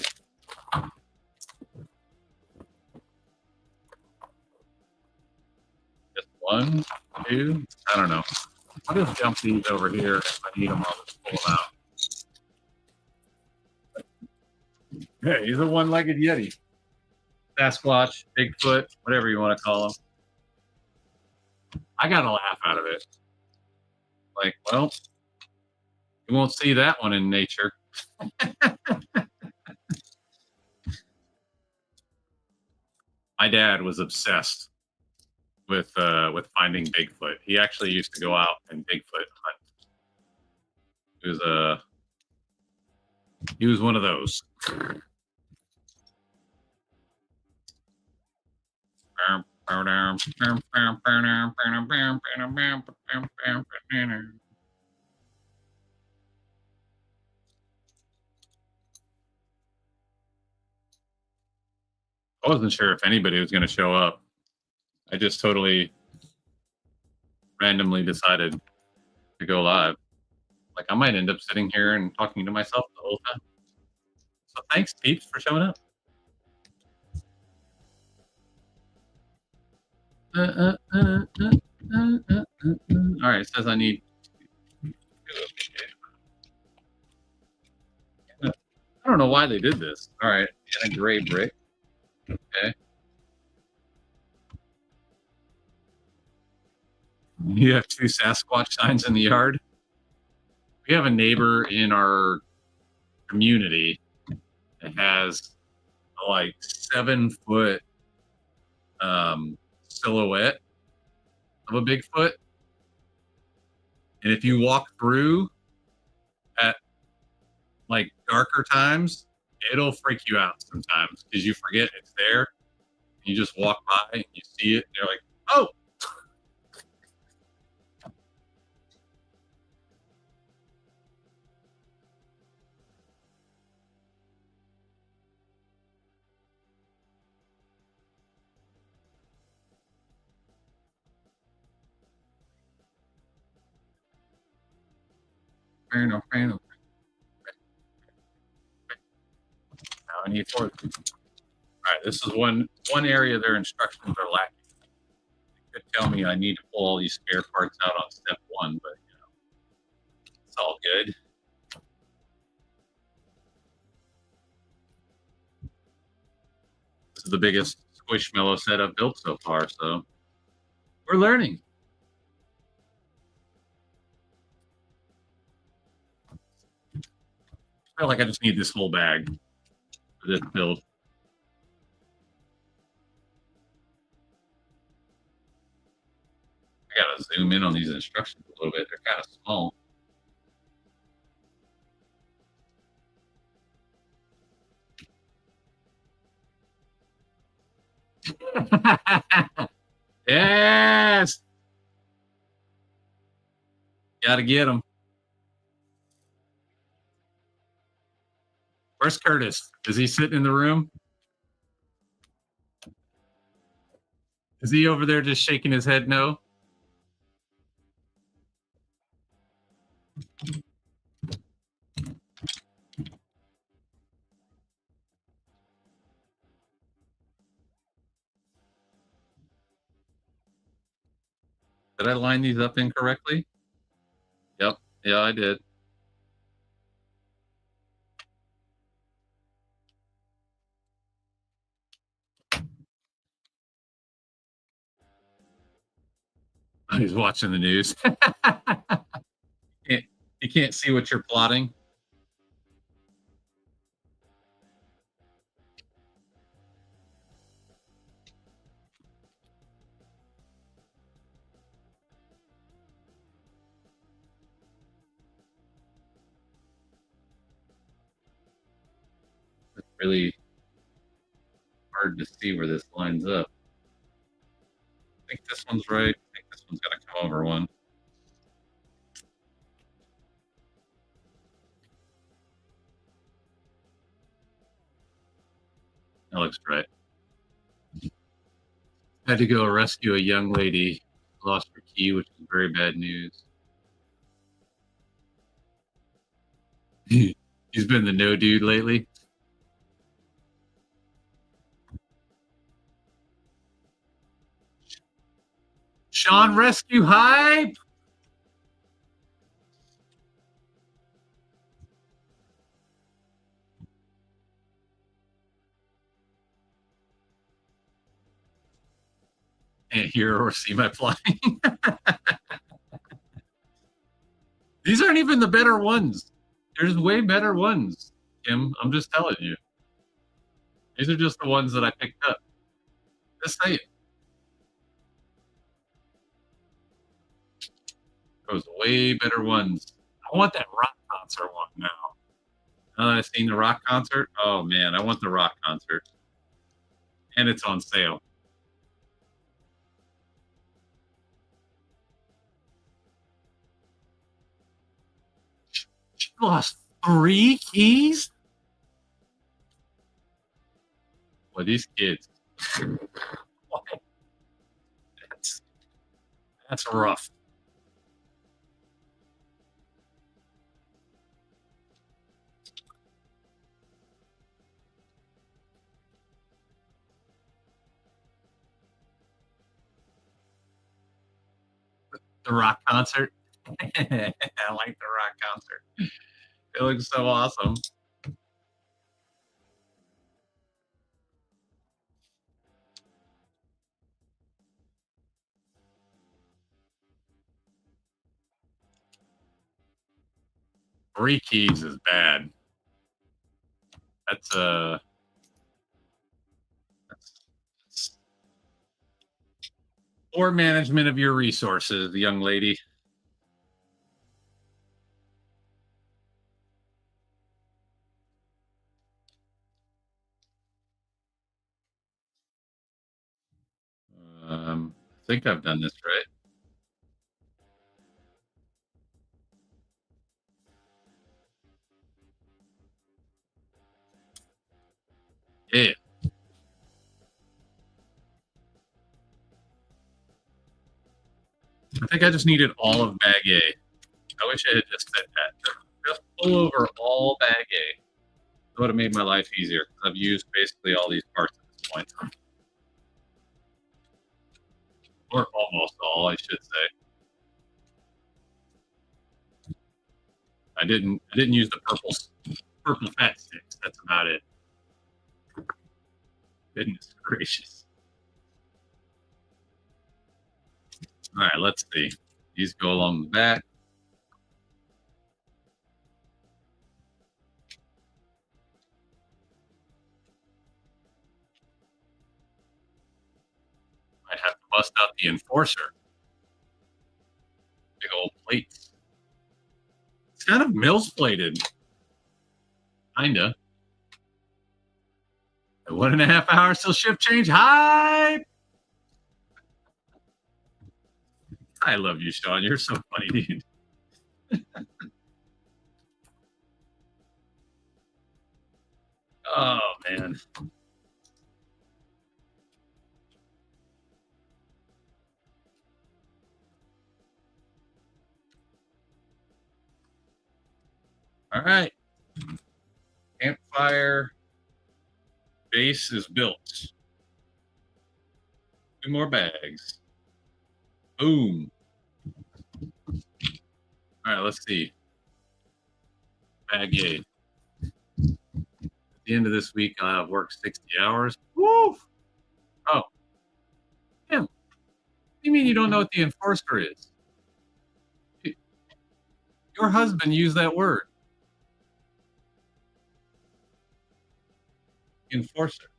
Just 1, 2, I don't know. I'll just dump these over here. If I need them, I'll just pull them out. Hey, he's a one-legged Yeti. Sasquatch, Bigfoot, whatever you want to call him. I got a laugh out of it. Like, well, you won't see that one in nature. My dad was obsessed with finding Bigfoot. He actually used to go out and Bigfoot hunt. He was one of those. I wasn't sure if anybody was going to show up. I just totally randomly decided to go live. Like, I might end up sitting here and talking to myself the whole time. So thanks, peeps, for showing up. All right, it says I need. I don't know why they did this. All right, and a gray brick. Okay. You have 2 Sasquatch signs in the yard. We have a neighbor in our community that has a, like, 7-foot silhouette of a Bigfoot. And if you walk through at, like, darker times, it'll freak you out sometimes because you forget it's there. You just walk by and you see it, and you're like, oh! Now I need 4. All right, this is one area their instructions are lacking. They could tell me I need to pull all these spare parts out on step 1, but it's all good. This is the biggest Squishmallow set I've built so far, so we're learning. I feel like I just need this whole bag for this build. gotta zoom in on these instructions a little bit. They're kind of small. Yes, gotta get him. Where's Curtis? Is he sitting in the room? Is he over there just shaking his head no? Did I line these up incorrectly? Yep. Yeah, I did. He's watching the news. You can't see what you're plotting. It's really hard to see where this lines up. I think this one's right. I think this one's gonna come over one. That looks right. Had to go rescue a young lady. Lost her key, which is very bad news. He's been the no dude lately. Sean Rescue Hype. Can't hear or see my plotting. These aren't even the better ones. There's way better ones, Kim. I'm just telling you. These are just the ones that I picked up. Just say it. Those way better ones. I want that rock concert one now. Now that I've seen the rock concert, oh man, I want the rock concert. And it's on sale. She lost 3 keys? Well, these kids. That's rough. The rock concert. I like the rock concert. It looks so awesome. Three keys is bad. That's poor management of your resources, young lady. I think I've done this right. Yeah. I think I just needed all of bag A. I wish I had just said that. Just pull over all bag A. It would have made my life easier. I've used basically all these parts at this point. Or almost all, I should say. I didn't use the purple fat sticks. That's about it. Goodness gracious. All right, let's see. These go along the back. I have to bust out the enforcer. Big old plates. It's kind of Mills plated. Kinda. 1.5 hours till shift change. Hi. I love you, Sean. You're so funny, dude. Oh, man. All right. Campfire base is built. 2 more bags. Boom. All right, let's see. Bag A. At the end of this week, I'll have worked 60 hours. Woo! Oh. Yeah. What do you mean you don't know what the enforcer is? Your husband used that word. Enforcer.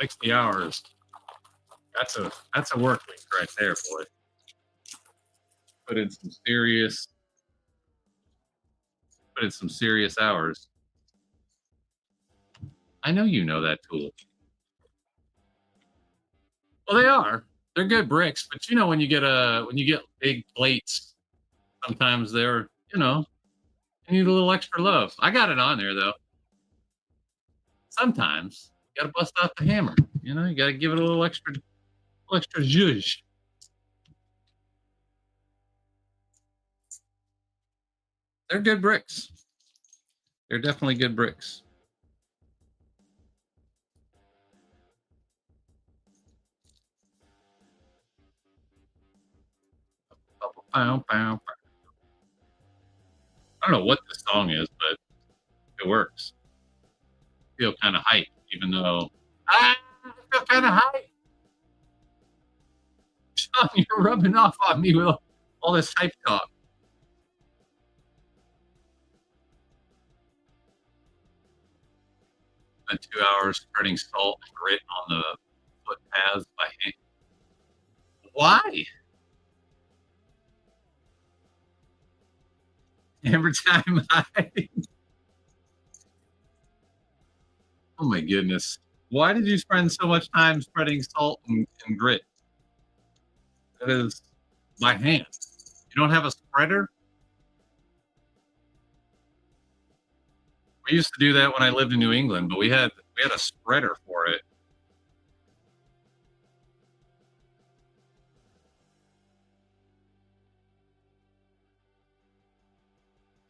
60 hours. That's a work week right there, boy. Put in some serious hours. I know you know that tool. Well, they are. They're good bricks, but you know when you get big plates, sometimes they're, you need a little extra love. I got it on there though. Sometimes you gotta bust out the hammer. You gotta give it a little extra zhuzh. They're good bricks. They're definitely good bricks. I don't know what this song is, but it works. I feel kind of hyped, even though I feel kind of hyped. Sean, you're rubbing off on me with all this hype talk. Spent 2 hours spreading salt and grit on the footpaths by hand. Why? Every time oh my goodness. Why did you spend so much time spreading salt and grit? That is by hand. You don't have a spreader? We used to do that when I lived in New England, but we had a spreader for it.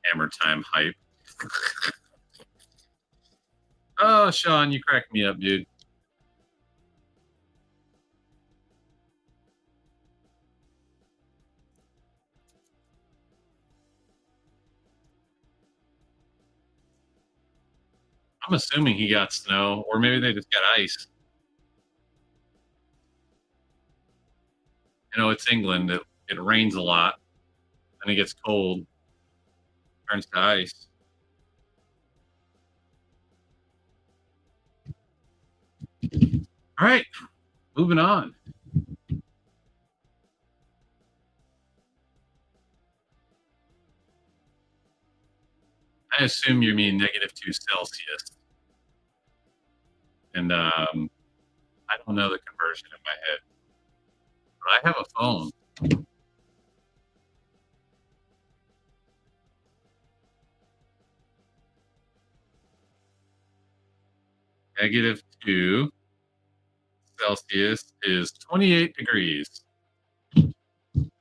Hammer time hype. Oh, Sean, you cracked me up, dude. I'm assuming he got snow, or maybe they just got ice. It's England. It rains a lot, and it gets cold, turns to ice. All right, moving on. I assume you mean -2 Celsius. And I don't know the conversion in my head. But I have a phone. -2 Celsius is 28 degrees.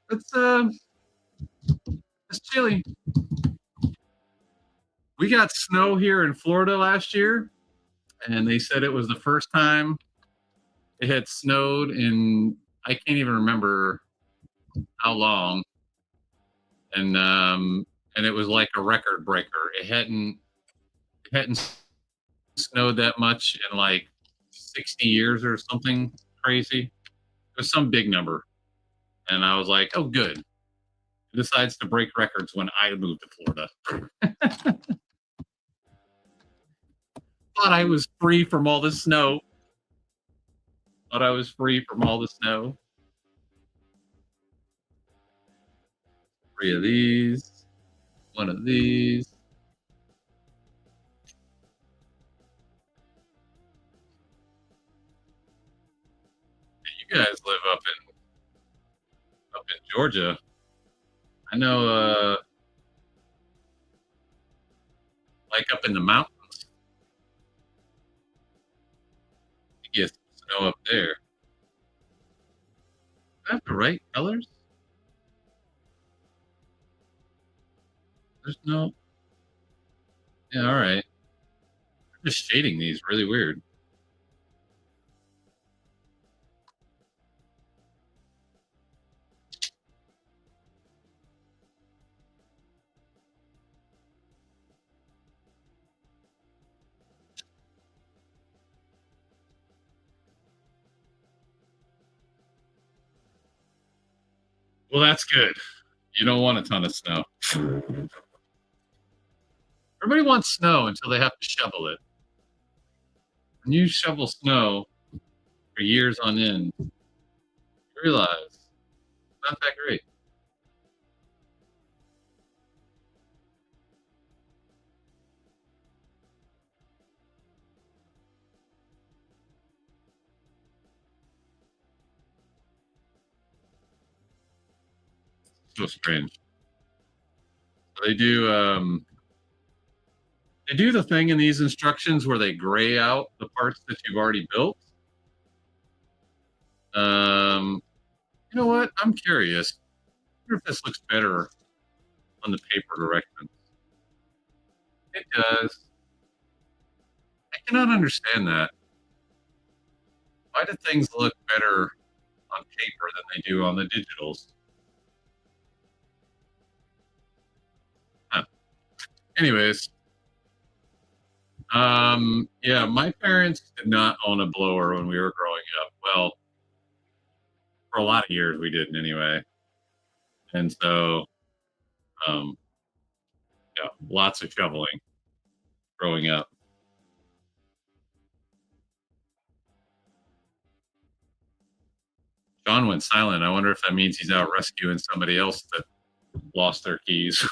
It's chilly. We got snow here in Florida last year, and they said it was the first time it had snowed in, I can't even remember how long, and it was like a record breaker. It hadn't snowed that much in like 60 years or something crazy. It was some big number, and I was like, oh, good. It decides to break records when I moved to Florida. Thought I was free from all the snow. Thought I was free from all the snow. 3 of these. 1 of these. You guys live up in Georgia. I know, like up in the mountains, you get snow up there. Do I have the right colors? There's no. Yeah, all right. I'm just shading these really weird. Well, that's good. You don't want a ton of snow. Everybody wants snow until they have to shovel it. When you shovel snow for years on end, you realize it's not that great. So strange. So they do the thing in these instructions where they gray out the parts that you've already built. You know what? I'm curious. I wonder if this looks better on the paper directions. It does. I cannot understand that. Why do things look better on paper than they do on the digitals? Huh. Anyways, yeah, my parents did not own a blower when we were growing up. Well, for a lot of years we didn't anyway. And so, um, yeah, lots of shoveling growing up. John went silent. I wonder if that means he's out rescuing somebody else that lost their keys.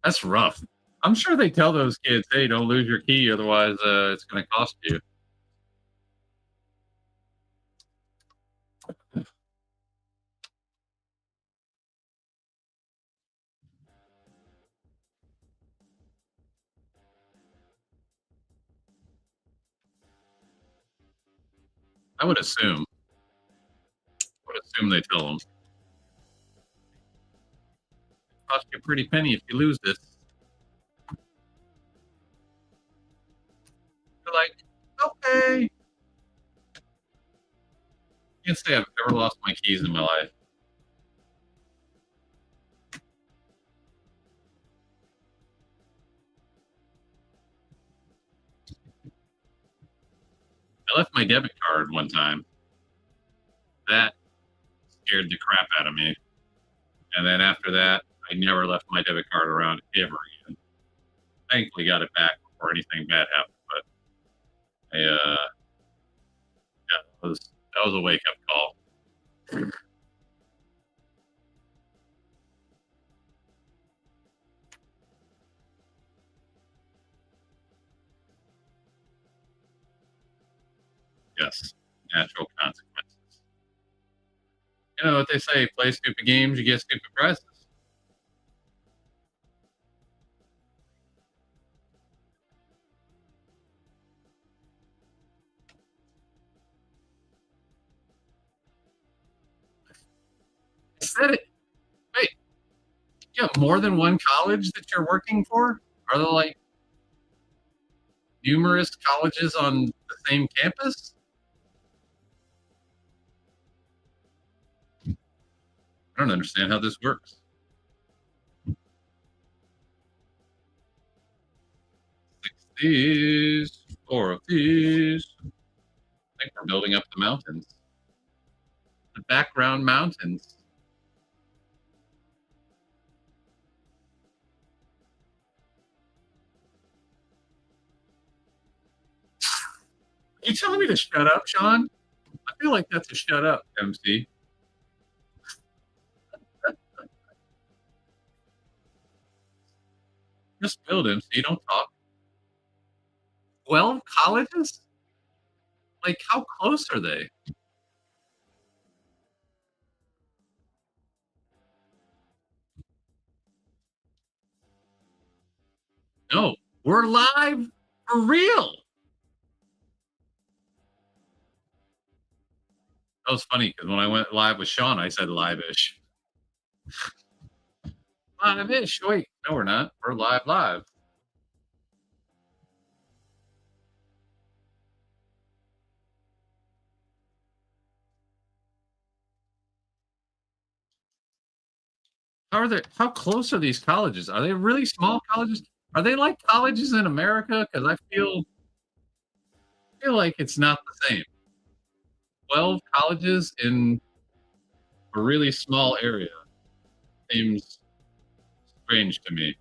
That's rough. I'm sure they tell those kids, "Hey, don't lose your key, otherwise it's going to cost you." I would assume. They tell them. It cost you a pretty penny if you lose this. You're like, okay. Can't say I've ever lost my keys in my life. I left my debit card one time. That scared the crap out of me. And then after that, I never left my debit card around ever again. Thankfully, got it back before anything bad happened. But I, yeah, that was a wake up call. Yes, natural consequences. You know what they say: play stupid games, you get stupid prizes. I said it. Wait, you have more than one college that you're working for? Are there like numerous colleges on the same campus? I don't understand how this works. 6 of these, 4 of these. I think we're building up the mountains. The background mountains. You telling me to shut up, Sean? I feel like that's a shut up, MC. Just build MC. Don't talk. 12 colleges? Like, how close are they? No, we're live for real. That was funny because when I went live with Sean, I said live-ish. Live-ish. Wait, no, we're not. We're live, live. How are they? How close are these colleges? Are they really small colleges? Are they like colleges in America? Because I feel like it's not the same. 12 colleges in a really small area seems strange to me.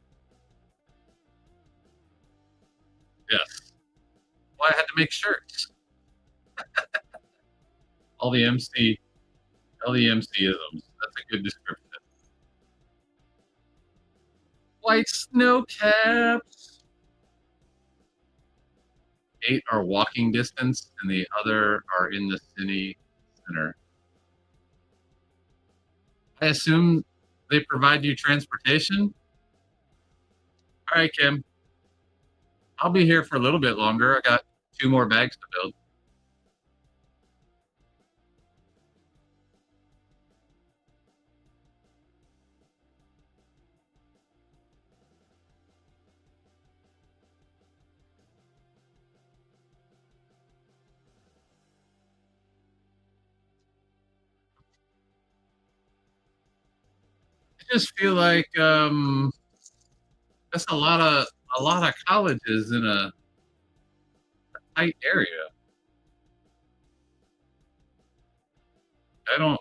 Yes. Well, I had to make shirts. All the MC, all the MC-isms. That's a good description. White snow caps. 8 are walking distance, and the other are in the city center. I assume they provide you transportation. All right, Kim. I'll be here for a little bit longer. I got 2 more bags to build. I just feel like that's a lot of colleges in a tight area. I don't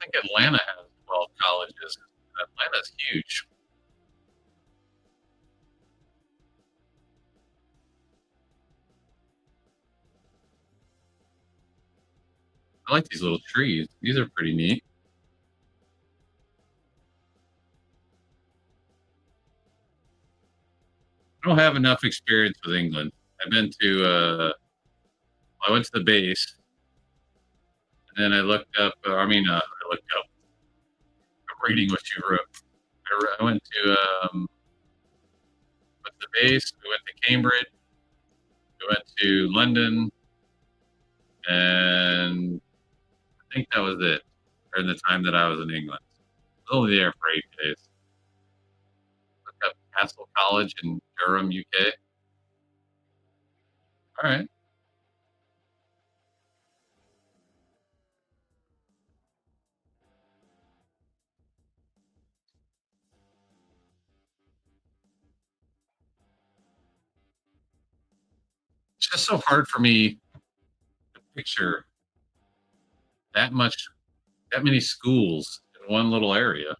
think Atlanta has 12 colleges. Atlanta's huge. I like these little trees. These are pretty neat. I don't have enough experience with England. I've been to I went to the base, and then I looked up. I looked up. I'm reading what you wrote. I went to with the base. We went to Cambridge. We went to London, and I think that was it. During the time that I was in England, I was only there for 8 days. Looked up Castle College in Durham, UK. All right. It's just so hard for me to picture that much, that many schools in one little area.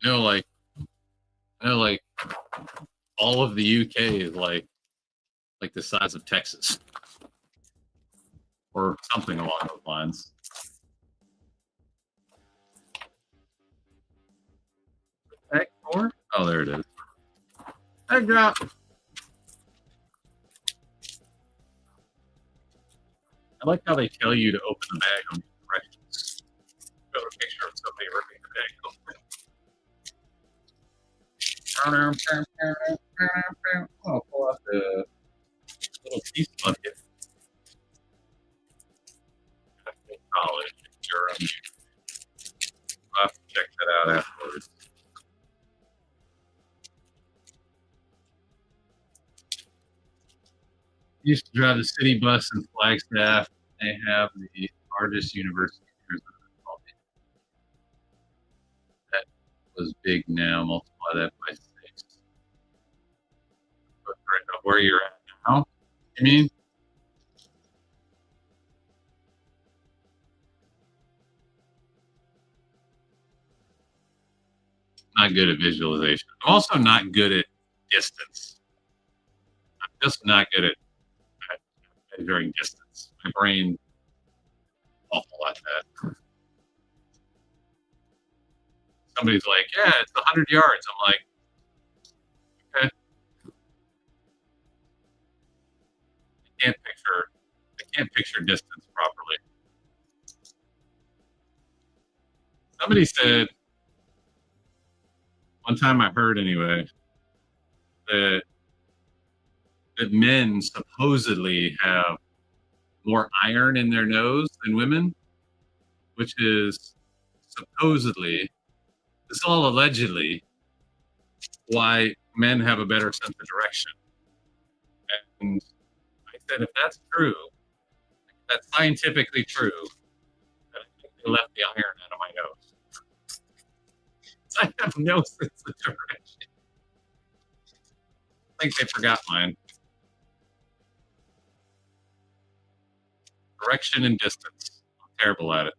You know, like like all of the UK is like the size of Texas or something along those lines. Egg 4? Oh, there it is. Egg drop. I like how they tell you to open the bag on directions. Got a picture of somebody ripping the bag open. I'll pull out the little piece bucket. College, Durham. I'll have to check that out afterwards. Used to drive the city bus in Flagstaff. They have the largest university. That was big now. Multiply that by 6. Where you're at now? You mean? not good at visualization. I'm also not good at distance. I'm just not good at measuring distance. My brain awful at that. Somebody's like, "Yeah, it's 100 yards." I'm like, "Okay, I can't picture distance properly." Somebody said one time I heard anyway that men supposedly have more iron in their nose than women, which is supposedly, this is all allegedly, why men have a better sense of direction. And I said, if that's true, if that's scientifically true, then I think they left the iron out of my nose. I have no sense of direction. I think they forgot mine. Direction and distance. I'm terrible at it.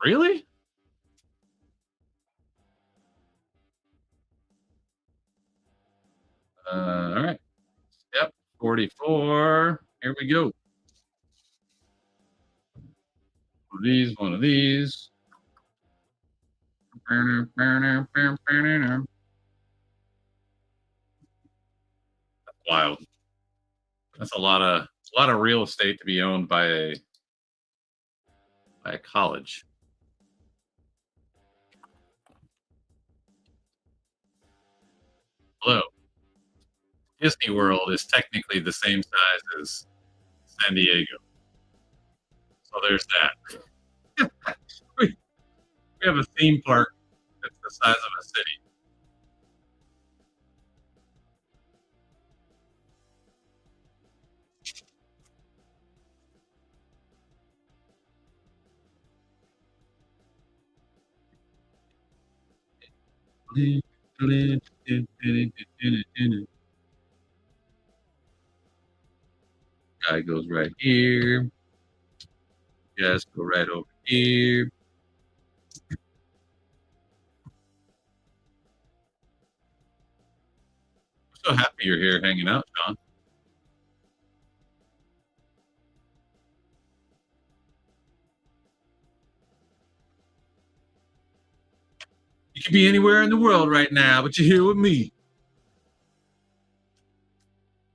Really? All right. Step 44. Here we go. One of these, one of these. That's wild. That's a lot of real estate to be owned by a college. Hello. Disney World is technically the same size as San Diego. So there's that. we have a theme park that's the size of a city. Guy goes right here. Just go right over here. I'm so happy you're here hanging out, John. You could be anywhere in the world right now, but you're here with me.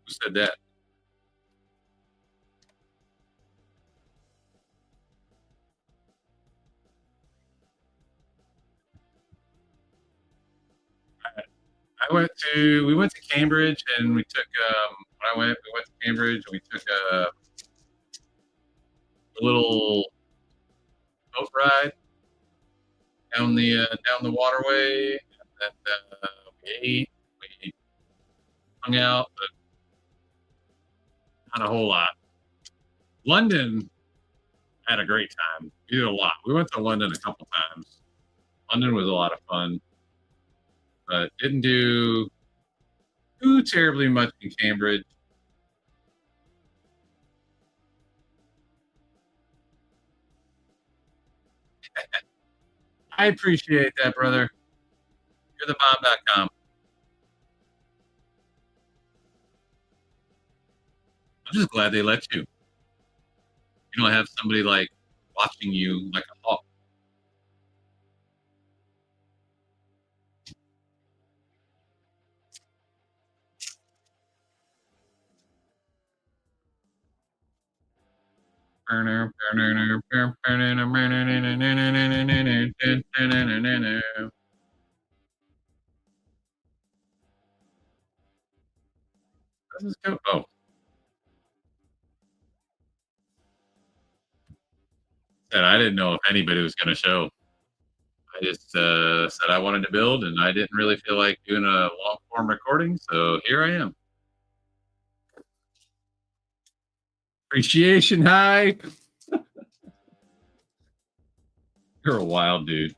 Who said that? We went to Cambridge and we took when we went to Cambridge and we took a little boat ride down the waterway, and we ate, we hung out, but not a whole lot. London had a great time. We did a lot. We went to London a couple times. London was a lot of fun, but didn't do too terribly much in Cambridge. I appreciate that, brother. You're the bomb.com. I'm just glad they let you. You don't have somebody like watching you like a hawk. This is go. Oh, said I didn't know if anybody was going to show. I just said I wanted to build, and I didn't really feel like doing a long form recording, so here I am. Appreciation hype. You're a wild dude.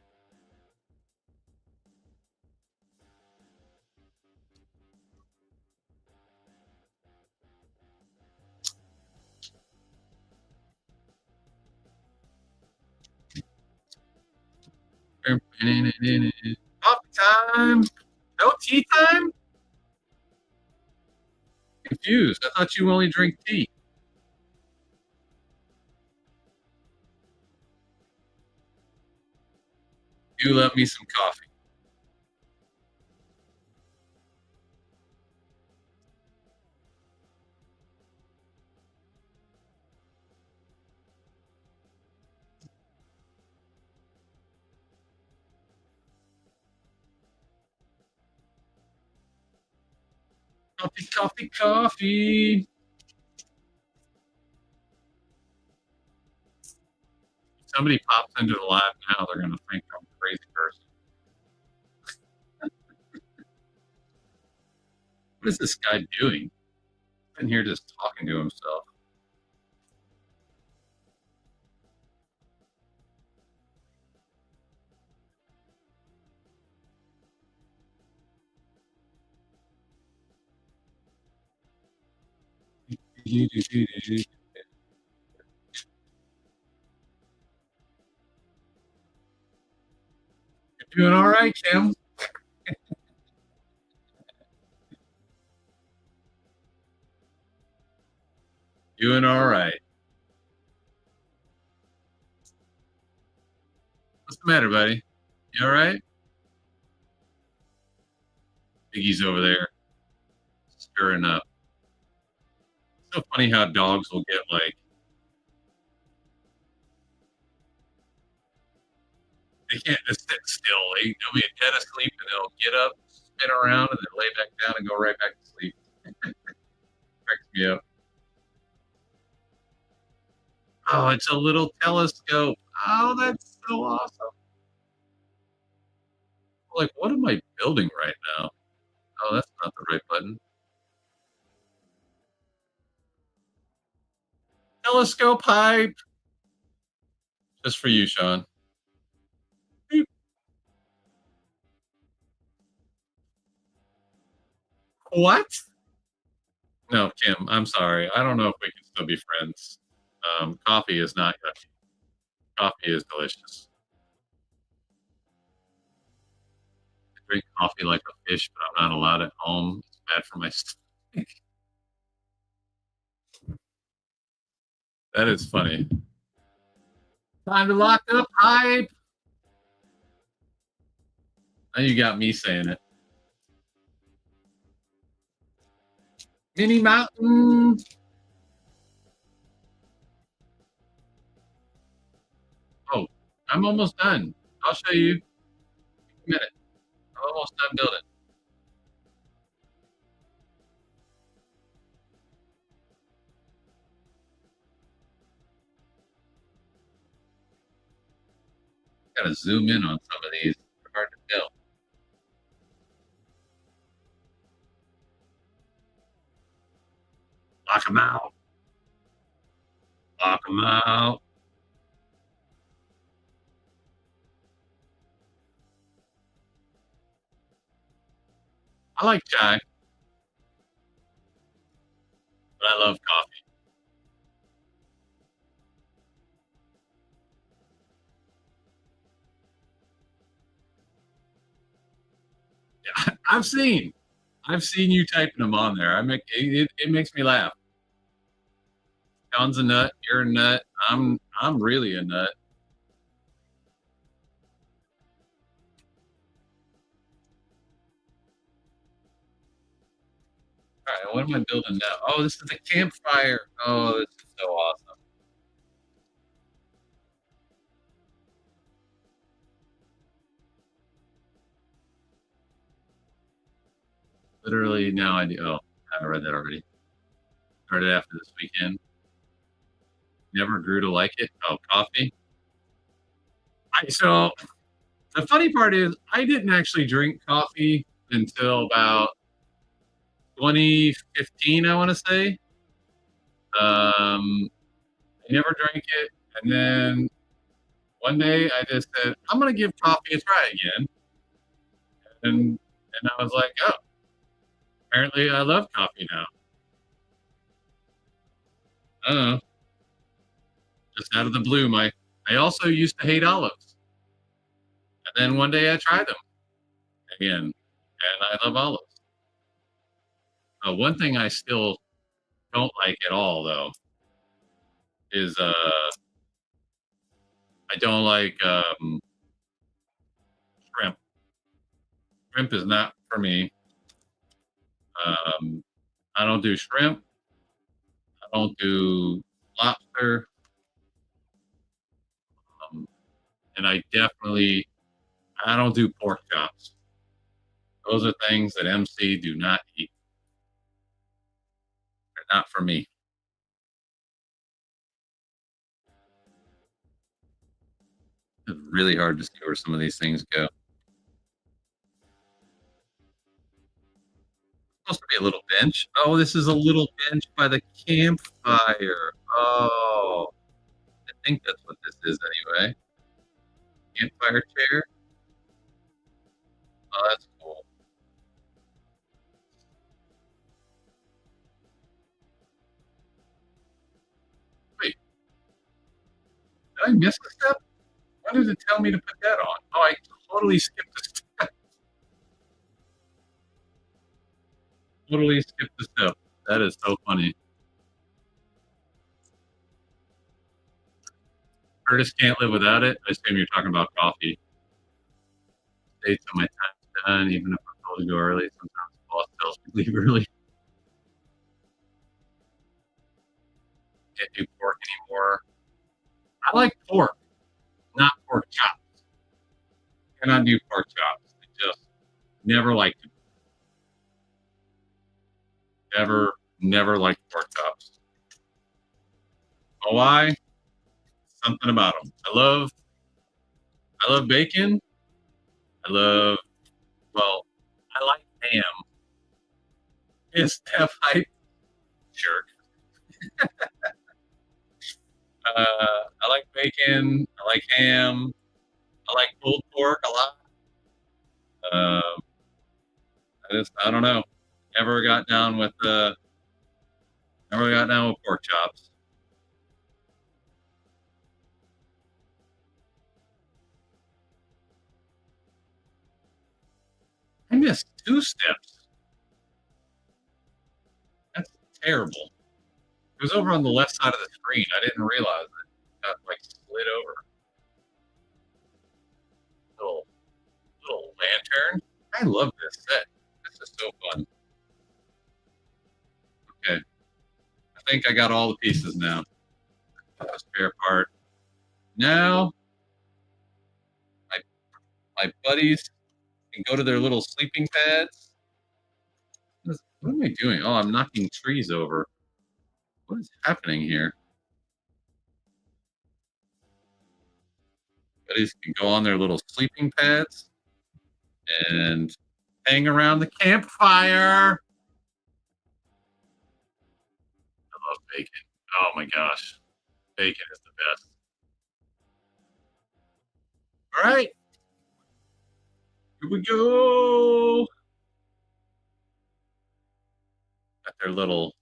Coffee time. No tea time? Confused. I thought you only drink tea. You love me some coffee. Coffee, coffee, coffee. If somebody pops into the live now, they're going to think I'm a crazy person. What is this guy doing? He's in here just talking to himself. You're doing all right, Kim. Doing all right. What's the matter, buddy? You all right? Biggie's over there stirring up. It's so funny how dogs will get like they can't just sit still. They'll be dead asleep and they'll get up, spin around, and then lay back down and go right back to sleep. Cracks me up. Oh, it's a little telescope. Oh, that's so awesome. Like, what am I building right now? Oh, that's not the right button. Telescope hype. Just for you, Sean. What? No, Kim, I'm sorry. I don't know if we can still be friends. Coffee is not yucky. Coffee is delicious. I drink coffee like a fish, but I'm not allowed at home. It's bad for my stomach. That is funny. Time to lock up hype. Now you got me saying it. Mini Mountain. Oh, I'm almost done. I'll show you in a minute. I'm almost done building. Gotta zoom in on some of these. They're hard to tell. Lock them out. Lock them out. I like chai, but I love coffee. Yeah, I've seen you typing them on there. It makes me laugh. John's a nut. You're a nut. I'm really a nut. All right, what am I building now? Oh, this is a campfire. Oh, this is so awesome. Literally now I do. Oh, I read that already. Started after this weekend. Never grew to like it. Oh, coffee. So the funny part is I didn't actually drink coffee until about 2015, I want to say. I never drank it, and then one day I just said I'm gonna give coffee a try again, and I was like, oh, apparently I love coffee now. I don't know, just out of the blue. I also used to hate olives. And then one day I tried them again, and I love olives. One thing I still don't like at all, though, is I don't like shrimp. Shrimp is not for me. Um, I don't do shrimp. I don't do lobster. Um, and I don't do pork chops. Those are things that MC do not eat. They're not for me. It's really hard to see where some of these things go. Supposed to be a little bench. Oh, this is a little bench by the campfire. Oh, I think that's what this is anyway. Campfire chair. Oh, that's cool. Wait, did I miss a step? Why did it tell me to put that on? Oh, I totally skipped a step. Totally skipped a step. That is so funny. Curtis can't live without it. I assume you're talking about coffee. Stay till my time's done, even if I'm told to go early. Sometimes the boss tells me to leave early. Can't do pork anymore. I like pork, not pork chops. Cannot do pork chops. I just never liked it. Never liked pork chops. Oh, why? Something about them. I love bacon. I love, well, I like ham. Is Steph hype? Jerk. I like bacon. I like ham. I like pulled pork a lot. I don't know. Never got down with never got down with pork chops. I missed two steps. That's terrible. It was over on the left side of the screen. I didn't realize it got like slid over. Little little lantern. I love this set. This is so fun. Okay, I think I got all the pieces now. Spare part. Now my my buddies can go to their little sleeping pads. What am I doing? Oh, I'm knocking trees over. What is happening here? Buddies can go on their little sleeping pads and hang around the campfire. I love bacon. Oh my gosh. Bacon is the best. All right, here we go. Got their little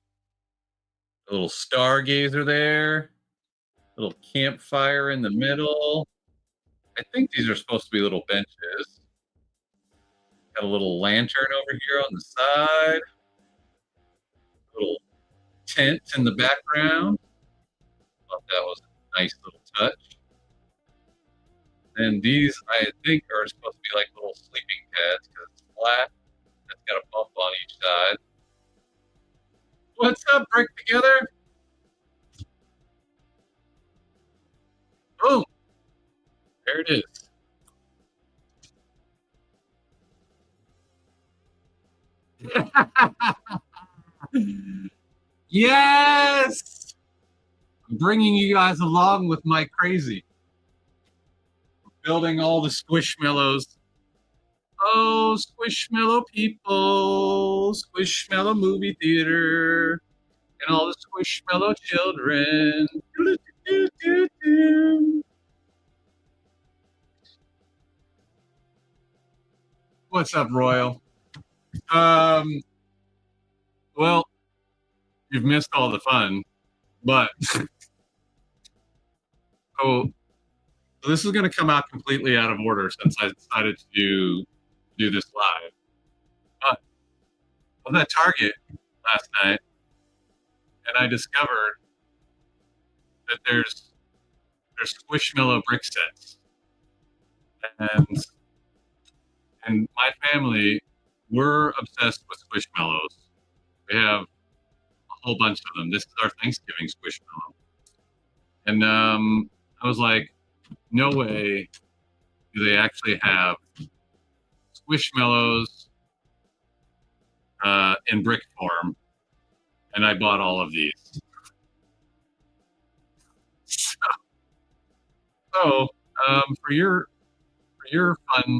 stargazer there. Little campfire in the middle. I think these are supposed to be little benches. Got a little lantern over here on the side. Little tent in the background. Thought that was a nice little touch. And these, I think, are supposed to be like little sleeping pads because it's flat. It's got a bump on each side. What's up, Brick Together? Boom. There it is. Yes! I'm bringing you guys along with my crazy. Building all the Squishmallows. Oh, Squishmallow people, Squishmallow movie theater, and all the Squishmallow children. What's up, Royal? Um, well, you've missed all the fun, but oh, So this is going to come out completely out of order since I decided to do this live. But I was at Target last night and I discovered that there's Squishmallow brick sets, and my family, we're obsessed with Squishmallows. We have a whole bunch of them. This is our Thanksgiving Squishmallow, and I was like, no way do they actually have Squishmallows in brick form, and I bought all of these. So, for your funness,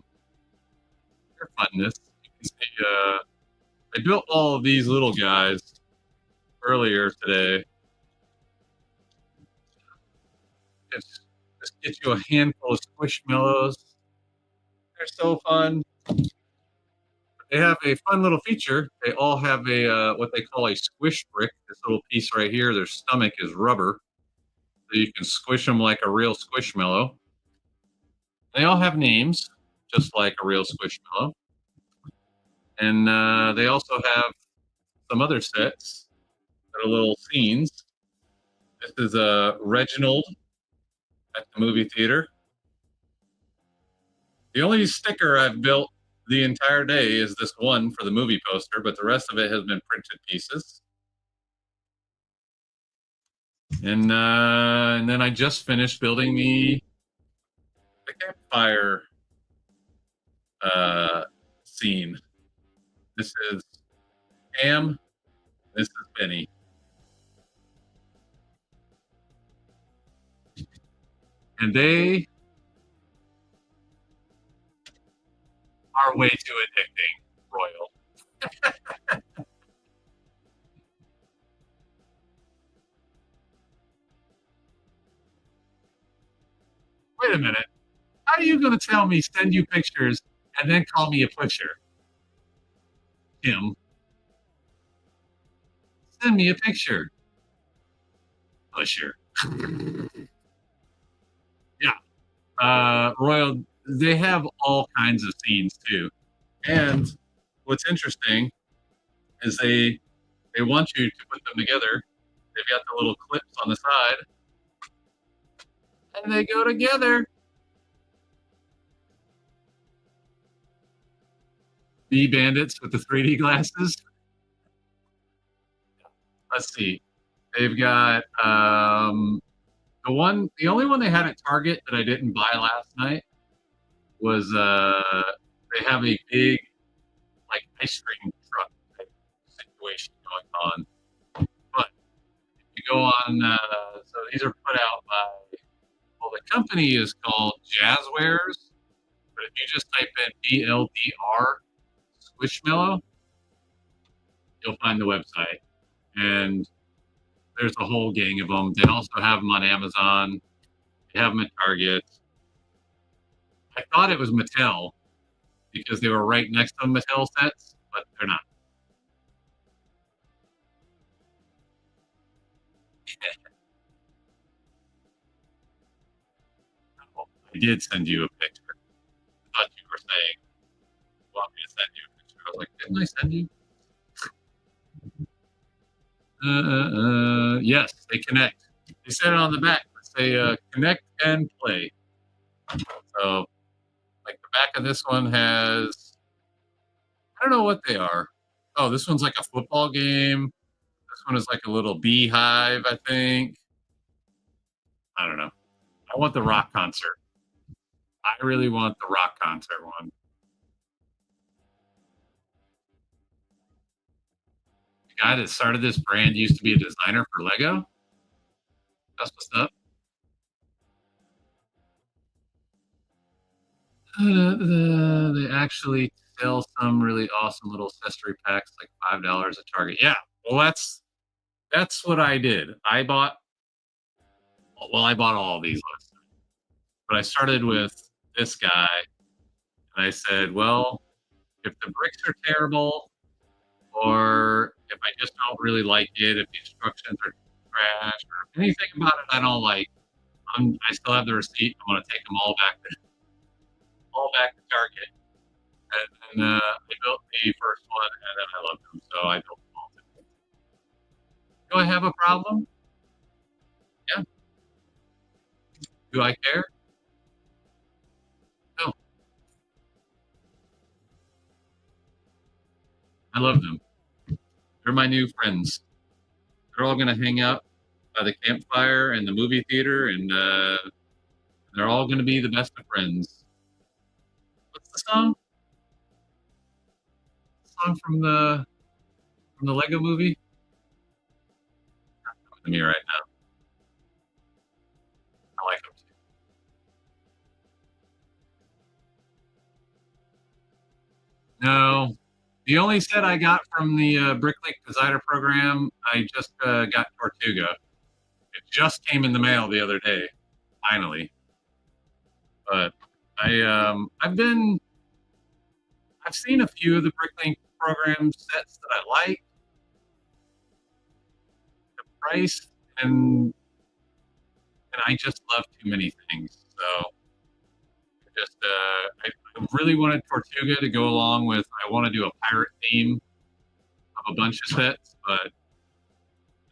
you can see I built all of these little guys earlier today. Just get you a handful of Squishmallows. They're so fun. They have a fun little feature. They all have a what they call a squish brick. This little piece right here, their stomach is rubber, so you can squish them like a real Squishmallow. They all have names, just like a real Squishmallow. And they also have some other sets that are little scenes. This is Reginald at the movie theater. The only sticker I've built the entire day is this one for the movie poster, but the rest of it has been printed pieces. And then I just finished building the campfire scene. This is Pam. This is Benny. And they are way too addicting, Royal. Wait a minute. How are you going to tell me send you pictures and then call me a pusher? Kim, send me a picture. Pusher. Yeah. Royal, they have all kinds of scenes too. And what's interesting is they want you to put them together. They've got the little clips on the side, and they go together. Bee bandits with the 3D glasses. Let's see. They've got the only one they had at Target that I didn't buy last night was they have a big like ice cream truck type situation going on. But if you go on, so these are put out by, well, the company is called Jazzwares, but if you just type in BLDR Squishmallow, you'll find the website. And there's a whole gang of them. They also have them on Amazon. They have them at Target. I thought it was Mattel because they were right next to Mattel sets, but they're not. I did send you a picture. I thought you were saying, you want me to send you a picture. I was like, didn't I send you? Yes, they connect. They said it on the back. They say connect and play. So, like the back of this one has, I don't know what they are. Oh, this one's like a football game. This one is like a little beehive, I think. I don't know. I want the rock concert. I really want the rock concert one. The guy that started this brand used to be a designer for Lego. That's what's up. They actually sell some really awesome little accessory packs, like $5 at Target. Yeah, well, that's what I did. I bought all of these last time, but I started with this guy, and I said, well, if the bricks are terrible, or if I just don't really like it, if the instructions are trash, or if anything about it I don't like, I still have the receipt. I'm gonna take them all back to Target. And then I built the first one, and then I loved them, so I built them all. Do I have a problem? Yeah. Do I care? No. I love them. They're my new friends. They're all gonna hang out by the campfire and the movie theater, and they're all gonna be the best of friends. What's the song? The song from the Lego movie? Coming to me right now. I like them too. No, the only set I got from the Bricklink Designer program, I just got Tortuga. It just came in the mail the other day, finally. But I've seen a few of the Bricklink program sets that I like. The price and I just love too many things. So just I really wanted Tortuga to go along with. I want to do a pirate theme of a bunch of sets, but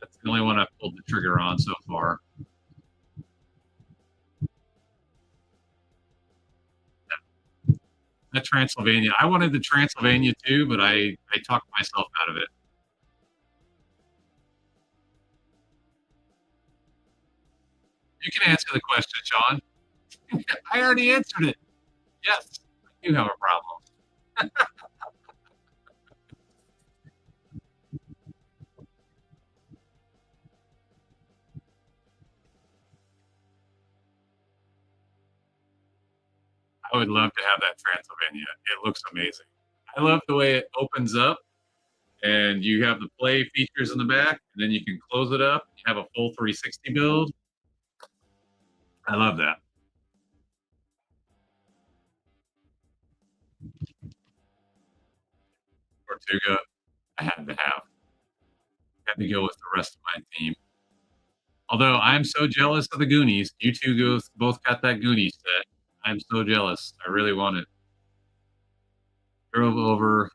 that's the only one I've pulled the trigger on so far. That Transylvania. I wanted the Transylvania too, but I talked myself out of it. You can answer the question, Sean. I already answered it. Yes, I do have a problem. I would love to have that Transylvania. It looks amazing. I love the way it opens up and you have the play features in the back, and then you can close it up. You have a full 360 build. I love that. Tortuga, I had to have. Had to go with the rest of my team. Although I'm so jealous of the Goonies. You two both got that Goonies set. I'm so jealous. I really want it. Drove over,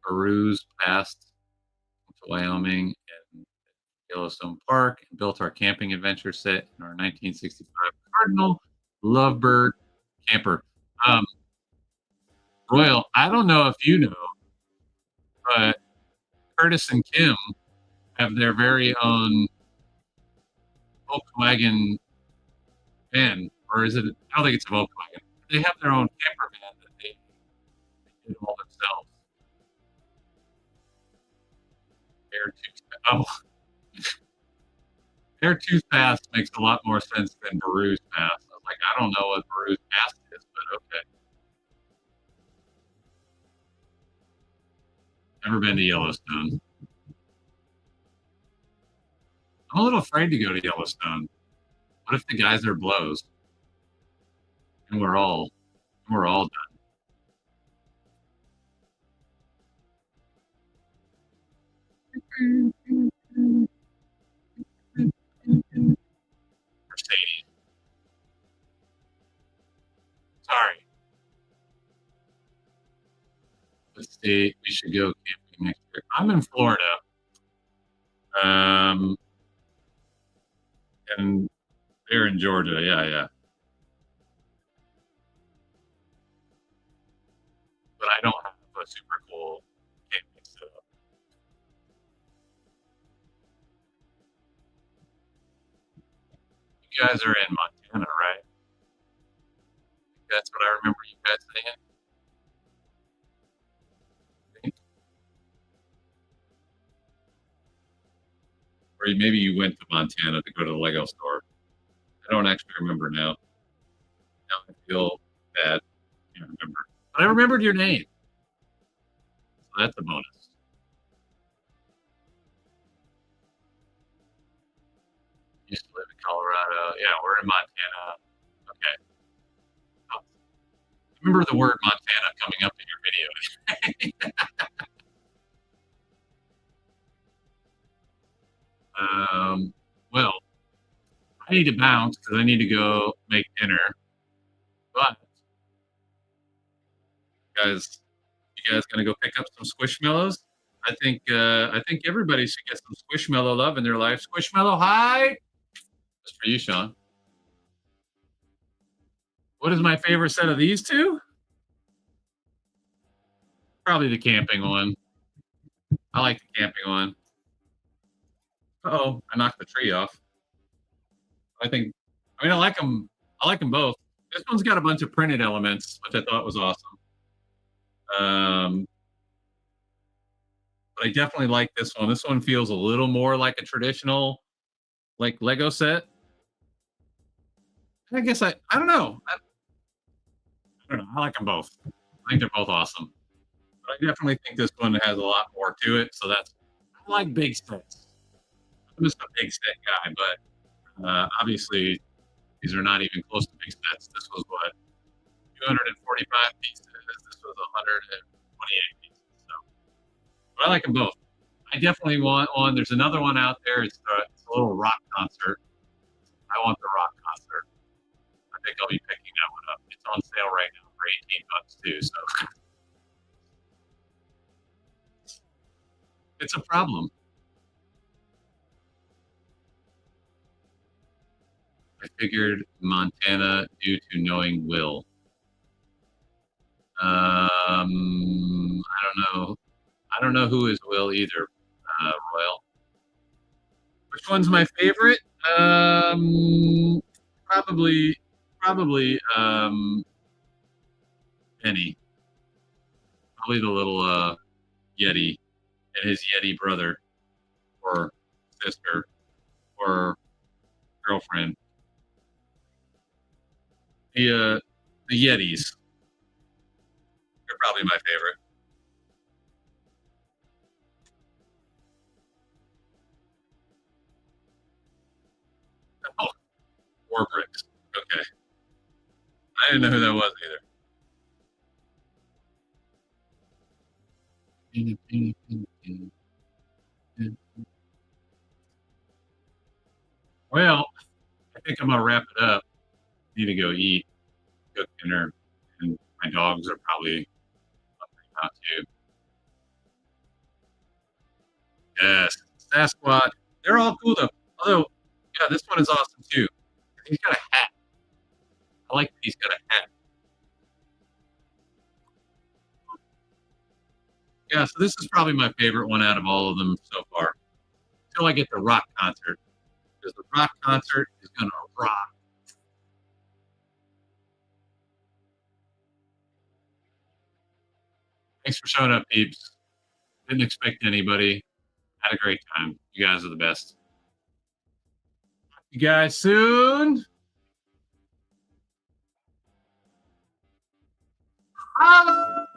perused past to Wyoming and Yellowstone Park, and built our camping adventure set in our 1965 Cardinal Lovebird camper. Royal, I don't know if you know, but Curtis and Kim have their very own Volkswagen van, or is it? I don't think it's a Volkswagen. They have their own camper van that they did all themselves. Oh, Beartooth Pass makes a lot more sense than Baru's Pass. I was like, I don't know what Baru's Pass is, but okay. Never been to Yellowstone. I'm a little afraid to go to Yellowstone. What if the geyser blows and we're all done? Mercedes. Sorry. Let's see. We should go camping next year. I'm in Florida. And they're in Georgia. Yeah, yeah. But I don't have a super cool camping setup. You guys are in Montana, right? That's what I remember you guys saying. Or maybe you went to Montana to go to the Lego store. I don't actually remember now. Now I feel bad. I can't remember. But I remembered your name. So that's a bonus. Used to live in Colorado. Yeah, we're in Montana. Okay. Oh, remember the word Montana coming up in your video. Well, I need to bounce because I need to go make dinner. But guys, you guys gonna go pick up some squishmallows? I think everybody should get some squishmallow love in their life. Squishmallow, hi. That's for you, Sean. What is my favorite set of these two? Probably the camping one. I like the camping one. Oh, I knocked the tree off. I think. I mean, I like them. I like them both. This one's got a bunch of printed elements, which I thought was awesome. Um, but I definitely like this one. This one feels a little more like a traditional, like Lego set. I guess I don't know. I don't know. I like them both. I think they're both awesome. But I definitely think this one has a lot more to it. So that's I like big sets. I'm just a big set guy, but obviously these are not even close to big sets. This was what 245 pieces. This was 128 pieces. So, but I like them both. I definitely want one. There's another one out there. It's a little rock concert. I want the rock concert. I think I'll be picking that one up. It's on sale right now for $18 too. So it's a problem. I figured Montana due to knowing Will. I don't know. I don't know who is Will either. Royal. Which one's my favorite? Probably, probably Penny. Probably the little Yeti and his Yeti brother or sister or girlfriend. The Yetis. They're probably my favorite. Oh, War Bricks. Okay. I didn't know who that was either. Well, I think I'm gonna wrap it up. Need to go eat, cook dinner, and my dogs are probably hungry now too. Yes, Sasquatch. They're all cool though. Although, yeah, this one is awesome too. He's got a hat. I like that he's got a hat. Yeah, so this is probably my favorite one out of all of them so far. Until I get the rock concert. Because the rock concert is gonna rock. Thanks for showing up, peeps. Didn't expect anybody. Had a great time. You guys are the best. You guys soon. Holla!